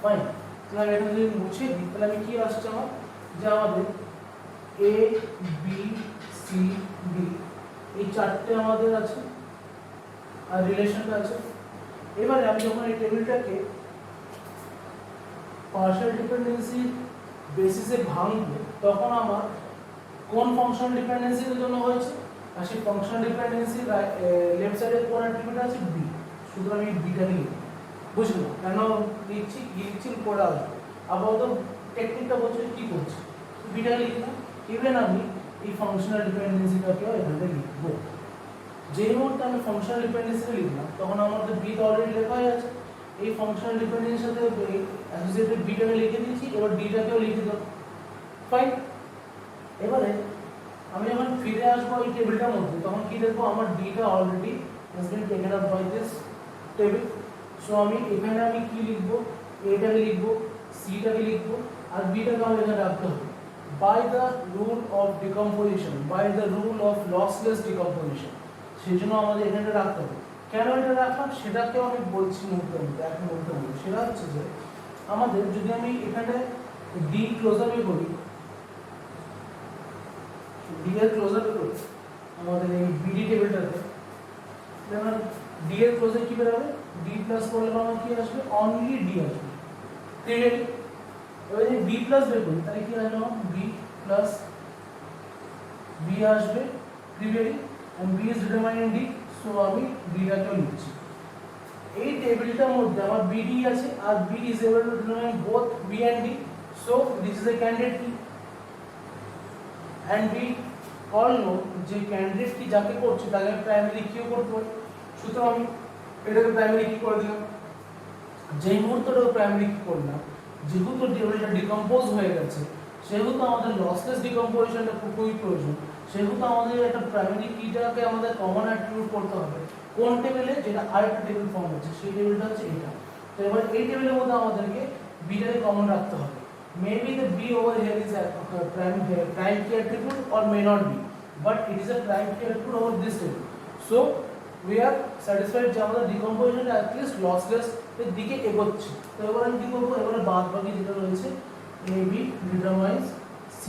ফাইন, তাহলে আমি এখানে যদি মুছে দিই, তাহলে আমি কি আসছে আমার, যে আমাদের এ বি সি ডি এই চারটে আমাদের আছে, আর রিলেশনটা আছে। এবারে আমি যখন এই টেবিলটাকে পার্শিয়াল ডিপেন্ডেন্সি বেসিসে ভাঙবো তখন আমার কোন ফাংশনাল ডিপেন্ডেন্সির জন্য হয়েছে, আর সেই ফাংশনাল ডিপেন্ডেন্সি লেফট সাইডে কোন অ্যাট্রিবিউট আছে বি, সুতরাং আমি বিটাকে লিখব। বুঝলো কেন লিখছি, কি লিখছি পড়ে আসবো। আপাতত টেকনিকটা বলছে কি করছি, বিটাকে লিখলাম। ইভেন আমি এই ফাংশনাল ডিপেন্ডেন্সিটাকেও এখানে লিখবো। যেই মুহূর্তে আমি ফাংশনাল ডিপেন্ডেন্সি লিখলাম তখন আমাদের বি তো অলরেডি লেখা হয়ে আছে, এই ফাংশনাল ডিপেন্ডেন্সির সাথে অ্যাসোসিয়েটেড বিটাকে লিখে দিয়েছি, এবার ডিটাকেও লিখে দেবো। ফাইন। এবারে আমি যখন ফিরে আসবো এই টেবিলটার মধ্যে তখন কি দেখবো, আমার data already has been taken up by this table. So আমি এখানে আমি কি লিখবো, এটাকে লিখবো, সিটাকে লিখবো, আর বিটাকে আমি এখানে রাখতে হবে। By the rule of decomposition, by the rule of lossless decomposition, সেই জন্য আমাদের এখানে রাখতে হবে। কেন এটা রাখলাম সেটাকেও আমি বলছি মুহূর্তের মধ্যে, এক মুহূর্তের মধ্যে। সেটা হচ্ছে যে আমাদের যদি আমি এখানে ডি ক্লোজার করি, ডি এর ক্লোজার করি আমাদের এই বিডি টেবিলটাতে, যেমন ডি এর ক্লোজার কি বেরোবে, ডি প্লাস করলে আমার কি আসবে, অনলি ডি আসবে। ক্লিয়ার? এবার যদি বি প্লাস বের করি তাহলে কি আসবে, বি প্লাস বি আসবে clearly, and b is determining d, so আমি ডিটাকে লিখছি। এই টেবিলটার মধ্যে আমার bd আছে আর b is able to determine both b and d, so this is a candidate key, and we all know যে ক্যান্ডিডেট কি যাকে করছে তাকে প্রাইমারি কিও করতে হয়। সুতরাং আমি এটাকে প্রাইমারি কি করে দিলাম। যেই মুহূর্তে প্রাইমারি কি করলাম, যেহেতু টেবিলটা ডিকম্পোজ হয়ে গেছে সেহেতু আমাদের লসলেস ডিকম্পোজিশনটা খুবই প্রয়োজন। সেহেতু আমাদের একটা প্রাইমারি কিটাকে আমাদের কমন অ্যাট্রিবিউট করতে হবে কোন টেবিলে, যেটা আরেকটা টেবিল ফর্ম হচ্ছে, সেই টেবিলটা হচ্ছে এটা। তো এবার এই টেবিলের মধ্যে আমাদেরকে বিটাকে কমন রাখতে হবে। Maybe the b over here is a prime key attribute or may not be, but it is a prime key attribute over this table. So we are satisfied যে আমাদের ডিকম্পোজিশন at least lossless এর দিকে এগোচ্ছে। তো এবার আমি কি করব, এবারে বাদবাকি যেটা রয়েছে ab determines c,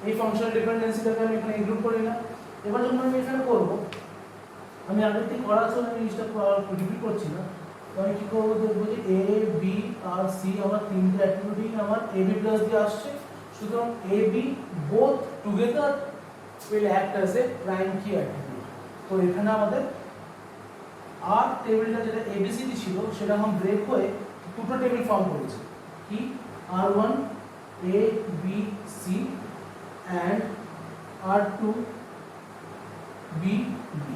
এই ফাংশনাল ডিপেন্ডেন্সিটাকে আমি এখানে ইনক্লুড করি না। এবার যখন আমি এখানে করব, আমি আগের থেকে করার সময় আমি জিনিসটা রিপিট করছি না, তো আমি কি করবো, দেখবো যে এ বি আর সি আমার তিনটে অ্যাট্রিবিউটই আমার এ বি প্লাস দিয়ে আসছে। সুতরাং A B both together will act as a prime key attribute. তো এখানে আমাদের আর টেবিলটা যেটা এবিসিডি ছিল সেটা এখন ব্রেক হয়ে দুটো টেবিল ফর্ম করেছে, কি R one A B C and R2 B B.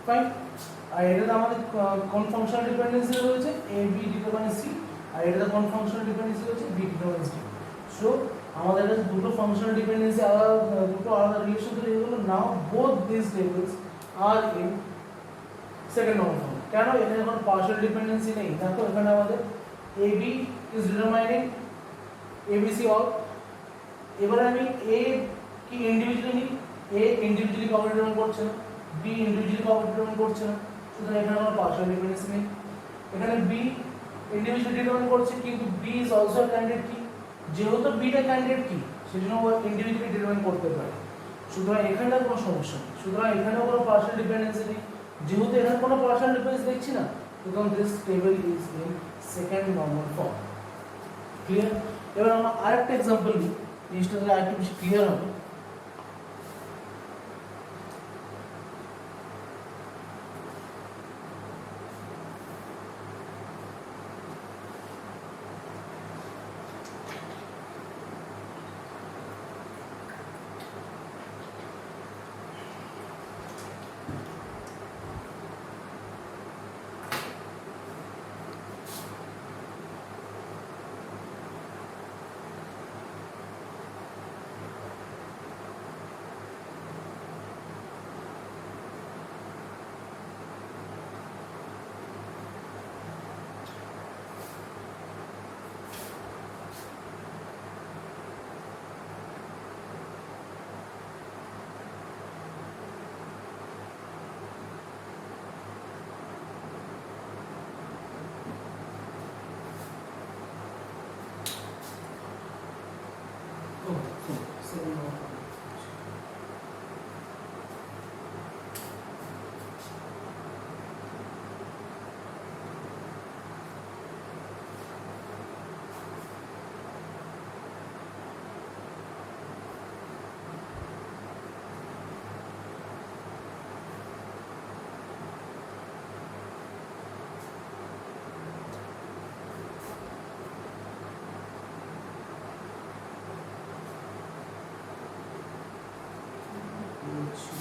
Fine. আর এটা আমাদের কোন ফাংশনাল ডিপেন্ডেন্সি রয়েছে, a b ডিটারমাইন্স c, আর এটা কোন ফাংশনাল ডিপেন্ডেন্সি রয়েছে, b ডিটারমাইন্স d। সো আমাদের কাছে দুটো ফাংশনাল ডিপেন্ডেন্সি আলাদা, দুটো আলাদা রিলেশন তৈরি হয়ে গেল। Now both this tables are in second normal form. কেন, এখানে কোনো পার্শিয়াল ডিপেন্ডেন্সি নেই। দেখো এখানে আমাদের a b is determining ABC all. এবারে আমি এ কি ইন্ডিভিজুয়ালি নিই, এ ইন্ডিভিজুয়ালি কাউকে ডিটারমাইন করছে না, বি ইন্ডিভিজুয়ালি কাউকে ডিটারমাইন করছে না, সুতরাং এখানে আমার পার্শিয়াল ডিপেন্ডেন্সি নেই। এখানে বি ইন্ডিভিজুয়ালি ডিটারমাইন করছে কিন্তু বি ইজ অলসো ক্যান্ডিডেট কি, যেহেতু বিটা ক্যান্ডিডেট কি সেজন্য ও ইন্ডিভিজুয়ালি ডিটারমাইন করতে পারে। সুতরাং এখানে কোনো সমস্যা নেই, সুতরাং এখানেও কোনো পার্শিয়াল ডিপেন্ডেন্সি নেই। যেহেতু এখানে কোনো পার্শিয়াল ডিপেন্ডেন্সি দেখছি না, সুতরাং this table is in second normal form. Clear? এবার আমরা আরেকটা एग्जांपल নিই, জিনিসটা আরেকটু বেশি ক্লিয়ার হবে। করছি।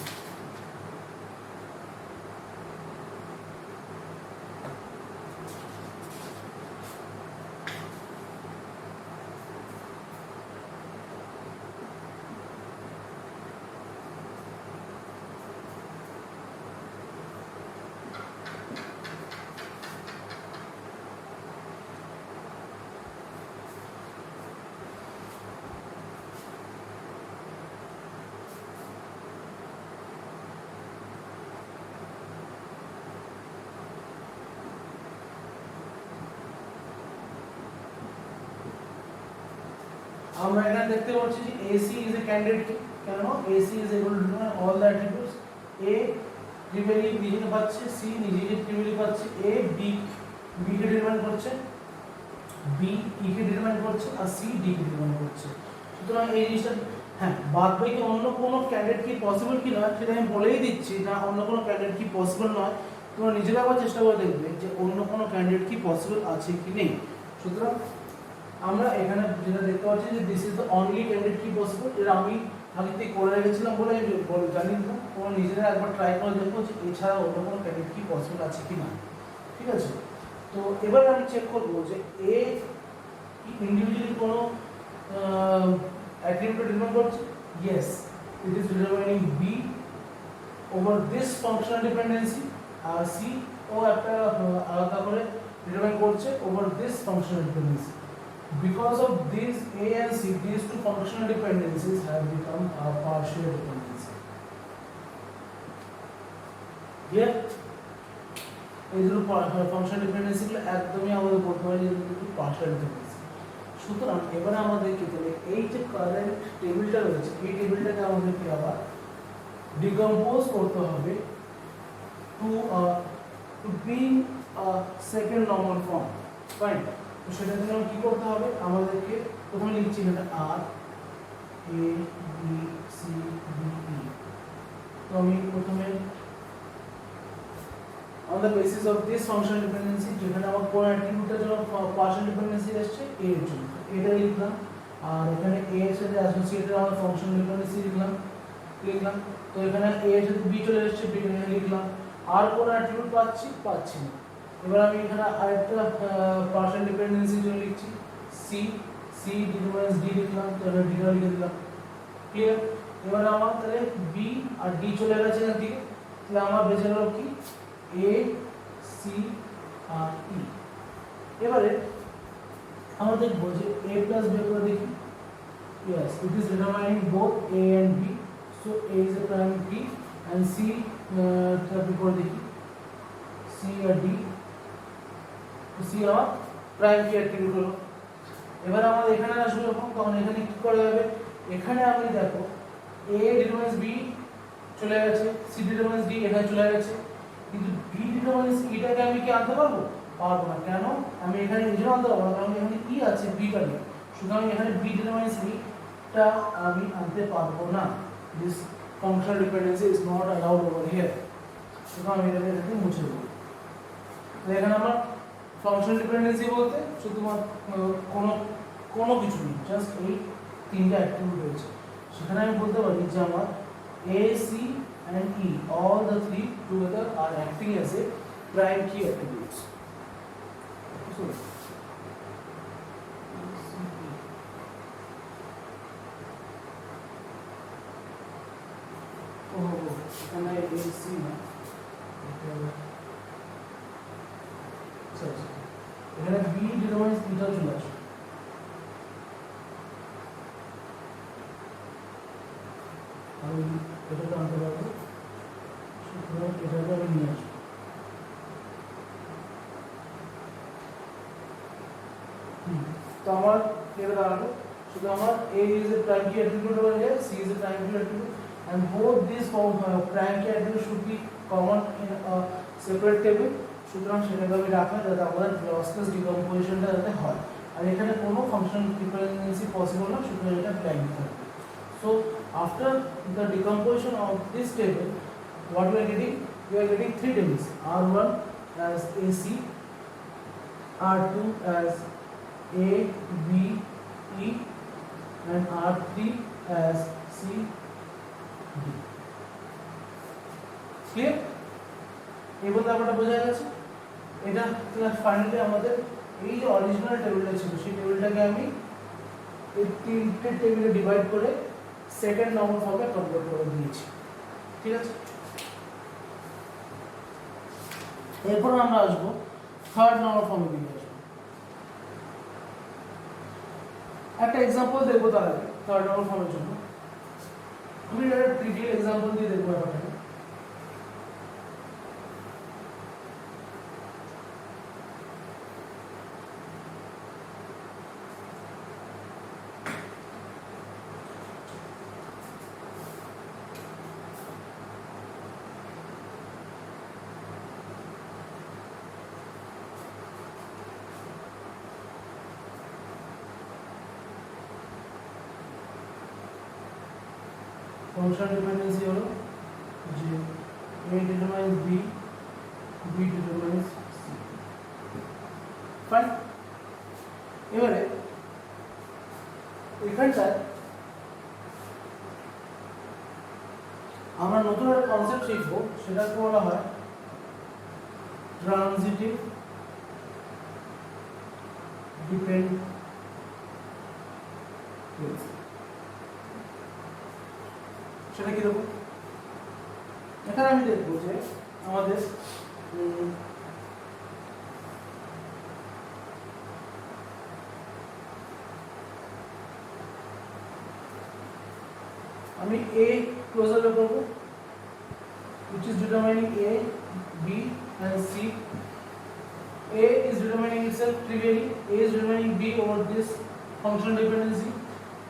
আমরা এখানে দেখতে পাচ্ছি যে AC is a candidate key, কেন AC is able to determine all the attributes. A trivially নিজেকে পাচ্ছে, C নিজেকে trivially পাচ্ছে, A B কে ডিটারমাইন করছে, B E কে ডিটারমাইন করছে, আর C D কে ডিটারমাইন করছে। সুতরাং এই জিনিসটা হ্যাঁ বাদ বাকি অন্য কোনো ক্যান্ডিডেট কি পসিবল কি নয় সেটা আমি বলেই দিচ্ছি, না অন্য কোনো ক্যান্ডিডেট কি পসিবল নয়, তোমরা নিজেরা আবার চেষ্টা করে দেখবে যে অন্য কোনো ক্যান্ডিডেট কি পসিবল আছে কি নেই। সুতরাং আমরা এখানে যেটা দেখতে পাচ্ছি যে this is the only candidate key possible, এটা আমি আগে থেকে করে রেখেছিলাম বলে জানি না, তোমরা নিজেরা একবার ট্রাই করে দেখো যে এছাড়া অন্য কোনো ক্যান্ডিডেট কি পসিবল আছে কি না। ঠিক আছে, তো এবার আমি চেক করব যে এ কি ইন্ডিভিজুয়ালি কোনো অ্যাট্রিবিউট ডিটারমাইন করছে। Yes, it is determining B over this functional dependency, আর সি ও একটা আলাদা করে ডিটারমাইন করছে over this functional dependency. Because of these A and C, these two functional dependencies have become a partial dependency. Here, এই দুটো functional dependency গুলো একদমই আমাদের বলতে হয় যে দুটো পার্শিয়াল ডিপেন্ডেন্সি। সুতরাং এবারে আমাদেরকে তাহলে এই যে কারেন্ট টেবিলটা রয়েছে এই টেবিলটাকে আমাদেরকে আবার ডিকম্পোজ করতে হবে to be second normal form. Fine, তো সেটার জন্য কি করতে হবে, আমাদেরকে প্রথমে লিখছি এটা আর এ বি সি ডি ই। তো আমি প্রথমে on the basis of this functional dependency যেখানে আমার কোন অ্যাট্রিবিউটের জন্য পার্শিয়াল ডিপেন্ডেন্সি আসছে a এর জন্য এটা লিখলাম, আর এখানে a এর সাথে অ্যাসোসিয়েটেড আমার ফাংশনাল ডিপেন্ডেন্সি লিখলাম। তো এখানে a এর সাথে b চলে আসছে, b এখানে লিখলাম। আর কোন অ্যাট্রিবিউট পাচ্ছি না। এবার আমি এখানে আরেকটা পার্শিয়াল ডিপেন্ডেন্সির জন্য লিখছি c ডিটারমাইন্স d লিখলাম, তাহলে d টা লিখে দিলাম। ক্লিয়ার, এবার আমার তাহলে b আর d চলে গেছে এখান থেকে, তাহলে আমার বেঁচে গেল কি a c আর e। এবারে আমরা দেখব যে a plus b করে দেখি। yes, it is determining both a and b, so a is a prime key and c করে দেখি c আর d, c আমার প্রাইম কি অ্যাট্রিবিউট হলো। এবার আমাদের এখানে আসবে যখন, তখন এখানে কি করা যাবে, এখানে আমি দেখো a ডিটারমাইন্স b চলে গেছে, c ডিটারমাইন্স d এখানে চলে গেছে, কিন্তু b ডিটারমাইন্স e টাকে আমি কি আনতে পারবো? পারবো না। কেন? আমি এখানে নিজেও আনতে পারবো না, কারণ এখানে e আছে b টা নেই। সুতরাং এখানে b ডিটারমাইন্স e টা আমি আনতে পারবো না। This functional dependency is not allowed over here. সুতরাং আমি এটাকে মুছে দেবো। তো এখানে আমার ফাংশনাল ডিপেন্ডেন্সি বলতে শুধুমাত্র কোনো কিছু নেই, জাস্ট এই তিনটা অ্যাট্রিবিউট রয়েছে। সেখানে আমি বলতে পারি যে আমার a c and e, all the three together are acting as a prime key attributes. So এখানে a c না, এখানে b ডিটারমাইন্স e টা চলে আসবে। আমি এটাকে আনতে পারবো, সুতরাং এটাকে আমি নিয়ে আসবো। তো আমার এটা দাঁড়ালো, শুধু আমার a is a prime key attribute over here, c is a prime key attribute, and both these prime key attributes should be common in a separate table. সুতরাং সেটাকে আমি রাখলাম যাতে আমাদের লসলেস ডিকম্পোজিশনটা যাতে হয়, আর এখানে কোনো ফাংশন ডিপেন্ডেন্সি পসিবল না, সুতরাং এটা প্রাইম থাকবে। So after the decomposition of this table, what we are getting? We are getting three tables: R1 as AC, R2 as A, B, E, and R3 as C, D. Clear? এবার ব্যাপারটা বোঝা গেছে। এটা finally আমাদের এই যে original টেবিলটা ছিল সেই টেবিলটাকে আমি এই তিনটে টেবিলে ডিভাইড করে সেকেন্ড নর্মাল ফর্মে কনভার্ট করে দিয়েছি। ঠিক আছে, এরপর আমরা আসবো থার্ড নর্মাল ফর্মে দিকে আসবো। একটা এক্সাম্পল দেখবো তার আগে থার্ড নর্মাল ফর্মের জন্য। আমি একটা ট্রিভিয়াল এক্সাম্পল দিয়ে দেখবো ব্যাপারটাকে। ফাংশন ডিপেন্ডেন্সি হলো যে a determines b, b determines c। Fine, এবারে এখানটায় আমরা নতুন একটা কনসেপ্ট শিখবো, সেটাকে বলা হয় ট্রানজিটিভ ডিপেন্ডেন্সি। সেটা কি দেবো? এখানে আমি দেখবো যে আমাদের আমি a ক্লোজার করব which is determining a, b and c. a is determining itself trivially, a is determining b over this functional dependency,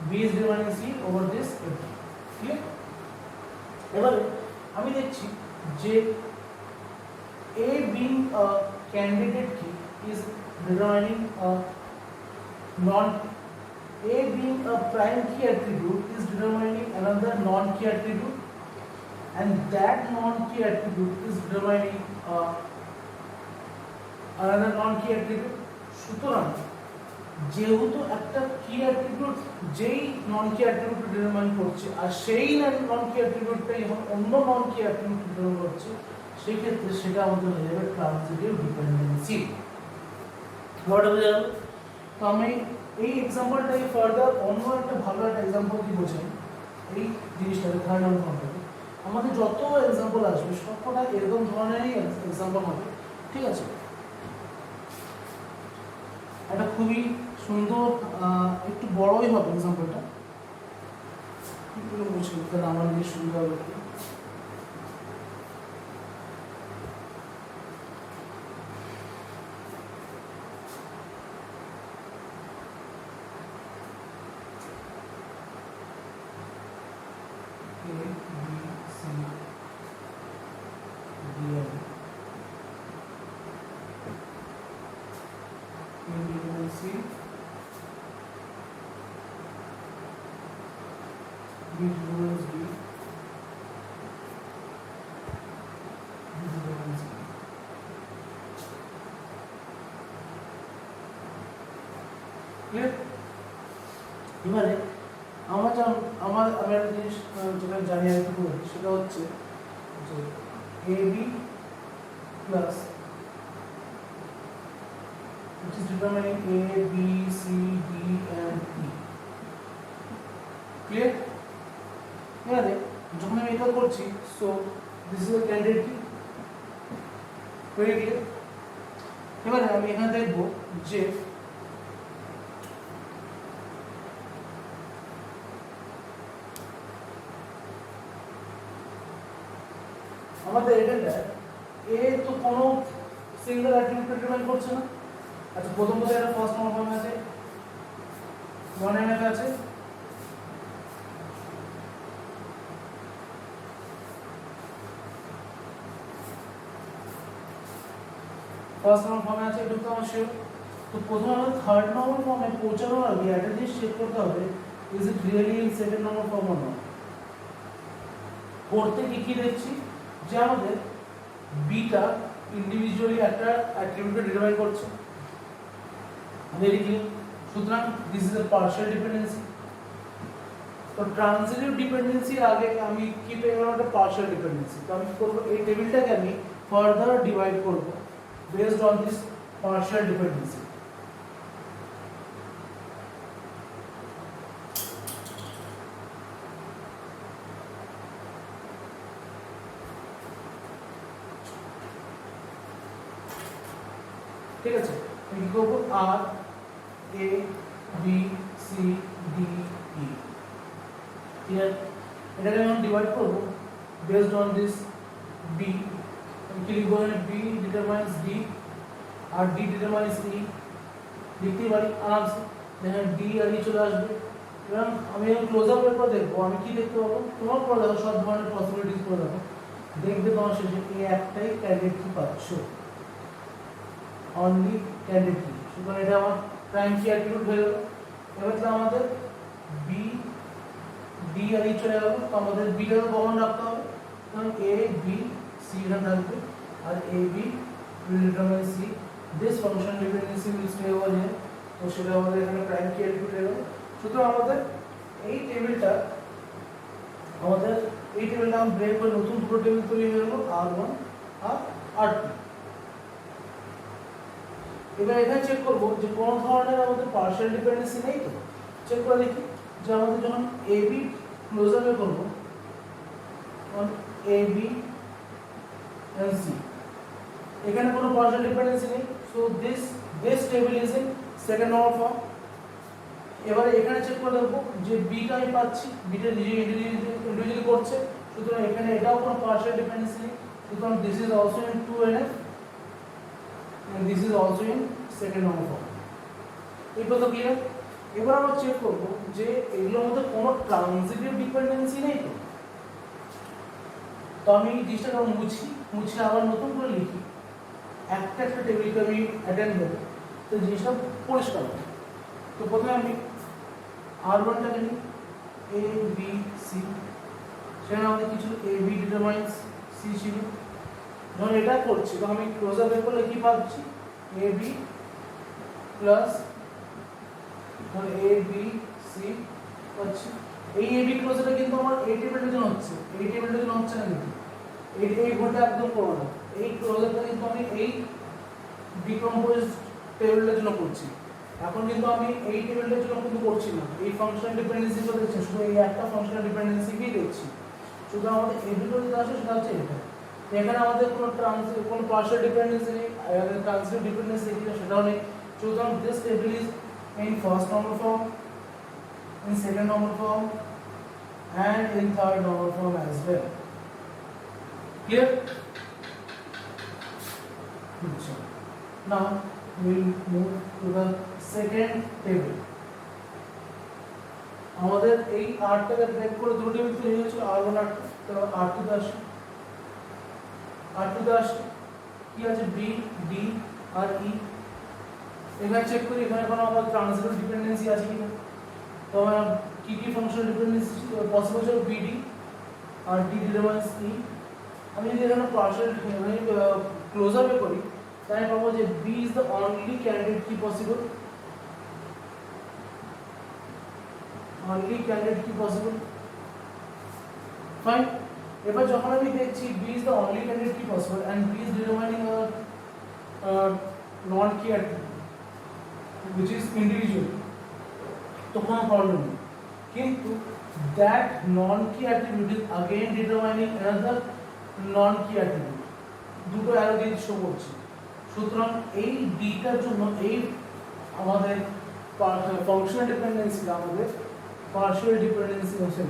b is determining c over this f. Clear? এবারে আমি দেখছি যে a being a candidate key is determining a non a being a prime key attribute is determining another non-key attribute, and that non-key attribute is determining another non-key attribute. সুতরাং যেহেতু একটা কি attribute যেই নন key attribute determine করছে আর সেই নন কি অ্যাট্রিবিউটটাই যখন অন্য নন কি অ্যাট্রিবিউট ডিটারমাইন করছে, সেই ক্ষেত্রে সেটা আমাদের হয়ে যাবে ট্রানজিটিভ ডিপেন্ডেন্সি। ব্যাপারটা বোঝা গেল? তো আমি এই এক্সাম্পলটাই ফার্দার অন্য একটা ভালো একটা এক্সাম্পল দিয়ে বোঝাই এই জিনিসটাকে থার্ড নাম্বার ফর্মটাকে। আমাদের যত এক্সাম্পল আসবে সবকটা এরকম ধরনেরই এক্সাম্পল হবে। ঠিক আছে, এটা খুবই সুন্দর, একটু বড়ই হবে এক্সাম্পলটা, একটু বুঝি তাহলে আমার নিজের সুবিধা হবে। এবারে আমি একটা জিনিস যেটা জানি আর একটু সেটা হচ্ছে যে AB plus which is determining A, B, C, D and E. Clear? এবারে যখন আমি এটা করছি, so this is a candidate key. Very clear? এবারে আমি এখানে দেখবো যে আমাদের এখানটা এ তো কোনো সিঙ্গেল অ্যাট্রিবিউট ডিটারমাইন করছে না। আচ্ছা, প্রথমত এটা ফার্স্ট নর্মাল ফর্ম আছে, 1NF আছে, ফার্স্ট নর্মাল ফর্মে আছে, এটা তো আমার শিওর। তো প্রথমে আমাদের থার্ড নর্মাল ফর্মে পৌঁছানোর আগে একটা জিনিস চেক করতে হবে, is it really in second normal form or not. করতে কি দেখছি যে আমাদের বিটা ইন্ডিভিজুয়ালি একটা অ্যাট্রিবিউটকে ডিটারমাইন করছে, ভেরি ক্লিয়ার। সুতরাং this is a partial dependency. তো ট্রানজিটিভ ডিপেন্ডেন্সির আগে আমি কি পেয়ে গেলাম একটা পার্শিয়াল ডিপেন্ডেন্সি। তো আমি কি করবো, এই টেবিলটাকে আমি ফার্দার ডিভাইড করবো based on this partial dependency. ঠিক আছে, আমি কি করবো, R A B C D E, clear? এটাকে আমি ডিভাইড করবো বেসড অন দিস বি। আমি কি লিখবো, বি ডিটারমাইন্স ডি আর ডি ডিটারমাইন্স ই, লিখতে পারি আরামসে। দেখেন ডি আর ই চলে আসবে। এবং আমি ক্লোজ আপ এরপর দেখবো আমি কি দেখতে পাবো, তোমার পরে দেখো সব ধরনের পসিবিলিটিস করে দেখো, দেখবে তোমার শেষে এই একটাই ক্যান্ডিডেট কি পাচ্ছ, অনলি ক্যান্ডিডেট কি। সুতরাং এটা আমার প্রাইম কি অ্যাট্রিবিউট হয়ে গেল। এবার তাহলে আমাদের বি ডি আর ই চলে গেল। তো আমাদের বিটাকে কমন রাখতে হবে, কারণ এ বি সি এখানে থাকবে আর A B will determine C. This function dependency will stay over here. তো সেটা আমাদের এখানে প্রাইম কি অ্যাট্রিবিউট হয়ে গেল। সুতরাং আমাদের এই টেবিলটা আমি ব্রেক করে নতুন দুটো টেবিল তৈরি হয়ে গেল, R1 আর R2। এবার এখানে চেক করব যে কোন ধরনের আমাদের পার্শিয়াল ডিপেন্ডেন্সি নেই। তো চেক করে দেখি যে আমাদের যখন AB ক্লোজ আপে করব অন AB and C, এখানে কোনো পার্শিয়াল ডিপেন্ডেন্সি নেই। So this table is in second normal form. এবারে এখানে চেক করে দেখব যে বিটা আমি পাচ্ছি, বিটা নিজে ইন্ডিভিজুয়ালি করছে, সুতরাং এখানে এটাও কোনো পার্শিয়াল ডিপেন্ডেন্সি নেই। সুতরাং this is also in 2NF and this is also in second normal form. এই কথা ক্লিয়ার? এবার আমরা চেক করব যে এগুলোর মধ্যে কোনো ট্রানজিটিভ ডিপেন্ডেন্সি নেই। তো আমি জিনিসটাকে মুছি আবার নতুন করে লিখি, একটা টেবিলকে আমি অ্যাটেন্ড দেবো, তো জিনিসটা পরিষ্কার হবে। তো প্রথমে আমি R1টাকে নিই, এ বি সি, সেখানে আমাদের কিছু এ বি ডিটারমাইন্স সি ছিল। যখন এটা করছি তো আমি ক্লোজ আপ করলে কি পাচ্ছি, A B plus A B C পাচ্ছি। এই এ বি ক্লোজটা কিন্তু আমার এই টেবিলটার জন্য হচ্ছে, এই টেবিলটার জন্য হচ্ছে না, কিন্তু এই ঘরটা একদম করো না। এই ক্লোজটা কিন্তু আমি এই ডিকম্পোজ টেবিলটার জন্য করছি। এখন কিন্তু আমি এই টেবিলটার জন্য কিন্তু করছি না, এই ফাংশনাল ডিপেন্ডেন্সি গুলো দেখছি, শুধু এই একটা ফাংশনাল ডিপেন্ডেন্সি কি দেখছি। শুধু আমাদের এই দুটো যেটা আছে সেটা হচ্ছে এটা। এখানে আমাদের কোনো পার্শিয়াল ডিপেন্ডেন্সি নেই, আমাদের ট্রানজিটিভ ডিপেন্ডেন্সি কি সেটাও নেই। সুতরাং this table is in first normal form, in second normal form and in third normal form as well. Clear? Now we will move to the second table. আমাদের এই আরটাকে break করে দুটো টেবিল তৈরি হয়েছিল, R1 আর R2 তে আসে। R2 তে আসে কি আছে, B D আর E। এখানে চেক করি এখানে কোনো আমার ট্রানজিটিভ ডিপেন্ডেন্সি আছে কিনা। তো আমার কি কি ফাংশনাল ডিপেন্ডেন্সি পসিবল ছিল, BD আর D ডিটারমাইন্স E। আমি যদি এখানে পার্শিয়াল ক্লোজ আপে করি তাই পাবো যে B is the only candidate key possible, fine. এবার যখন আমি দেখছি B is the only candidate key possible and B is determining non key attribute which is individual, तो কোনো প্রবলেম নেই। কিন্তু that non key attribute is again determining another non key attribute, দুটো arrow দিয়ে শো করছে। সুতরাং এই deter জন্য এই আমাদের ফাংশনাল ডিপেন্ডেন্সি আমাদের পার্শিয়াল ডিপেন্ডেন্সি হচ্ছে,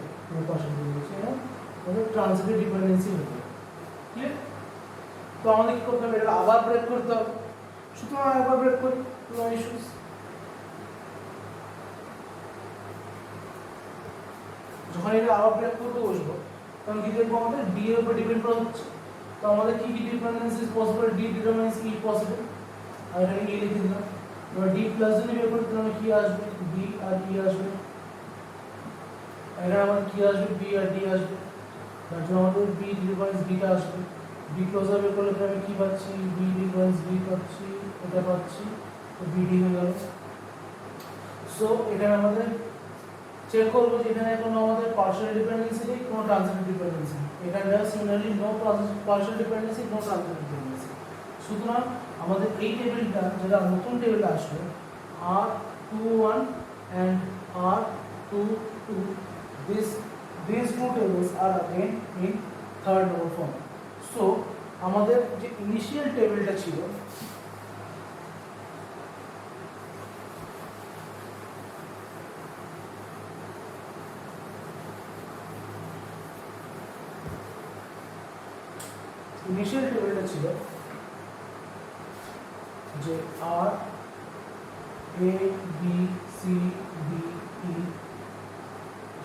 আমাদের ট্রানজিটিভ ডিপেন্ডেন্সি হচ্ছে। ক্লিয়ার? তো আমাদের কি করতে হবে, এটা আবার ব্রেক করতে হবে। সুতরাং একবার ব্রেক করি, নো ইস্যুস। যখন এটা আবার ব্রেক করতে বসবো তখন কি দেখবো, আমাদের ডি এর উপর ডিপেন্ড করা হচ্ছে। তো আমাদের কি কি ডিপেন্ডেন্সি পসিবল, ডি ডিটারমাইন্স ই পসিবল, আর এখানে ই লিখে দিলাম। এবার ডি প্লাস যদি বের করতে তাহলে কি আসবে, বি আর ই আসবে। এখানে আমাদের কি আসবে, বি আর ডি আসবে। তার জন্য আমাদের বি ডিটারমাইন্স বিটা আসবে। বি ক্লোজ বের করলে আমি কি পাচ্ছি, বি ডিটারমাইন্স বি পাচ্ছি, এটা পাচ্ছি, তো বিডি হয়ে গেল। সো এখানে আমাদের চেক করবো যে এখানে কোনো আমাদের পার্শিয়াল ডিপেন্ডেন্সি নেই, কোনো ট্রানজিটিভ ডিপেন্ডেন্সি নেই। এখানে similarly no partial dependency, no transitive dependency. সুতরাং আমাদের এই টেবিলটা যেটা নতুন টেবিল আসবে R21 and R22, these two tables are again in third normal form. So আমাদের যে ইনিশিয়াল টেবিলটা ছিল যে R A B C D E,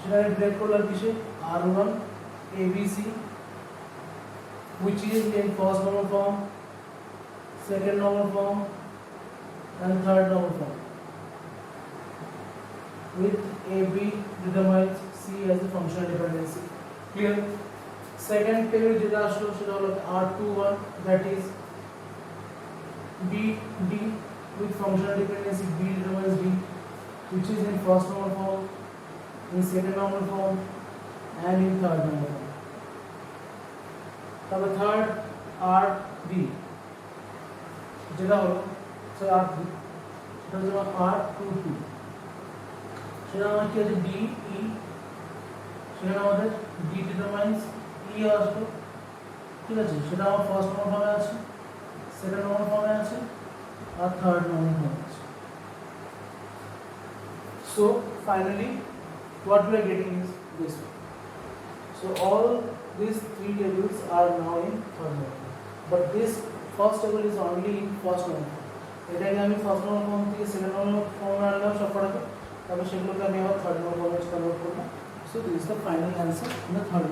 সেটা আমি ব্রেক করলাম কিসে R1 A B C, which is in first normal form, second normal form and third normal form, with AB determines C as the functional dependency. Clear? Second table যেটা আসলো সেটা হলো R21, that is B D with functional dependency B determines D, which is in first normal form, in second normal form and in third normal form. তবে third RD যেটা হলো সেটা RD, সেটা হচ্ছে R22, সেটা আমার কি আছে DE, সেখানে আমাদের D determines E আসবে, ঠিক আছে, সেটা আমার ফার্স্ট নর্মাল ফর্মে আছে, সেকেন্ড নর্মাল ফর্মে আছে আর থার্ড নর্মাল ফর্মে আছে। So finally what we are getting is this one. So all these three tables are now in third normal form, but this first table is only in first normal form. এটাকে আমি first normal form থেকে second normal ফর্মে আনলাম সবকটাকে, তারপর সেগুলোকে আমি আবার third normal ফর্মে কনভার্ট করলাম। So this is the final answer in the third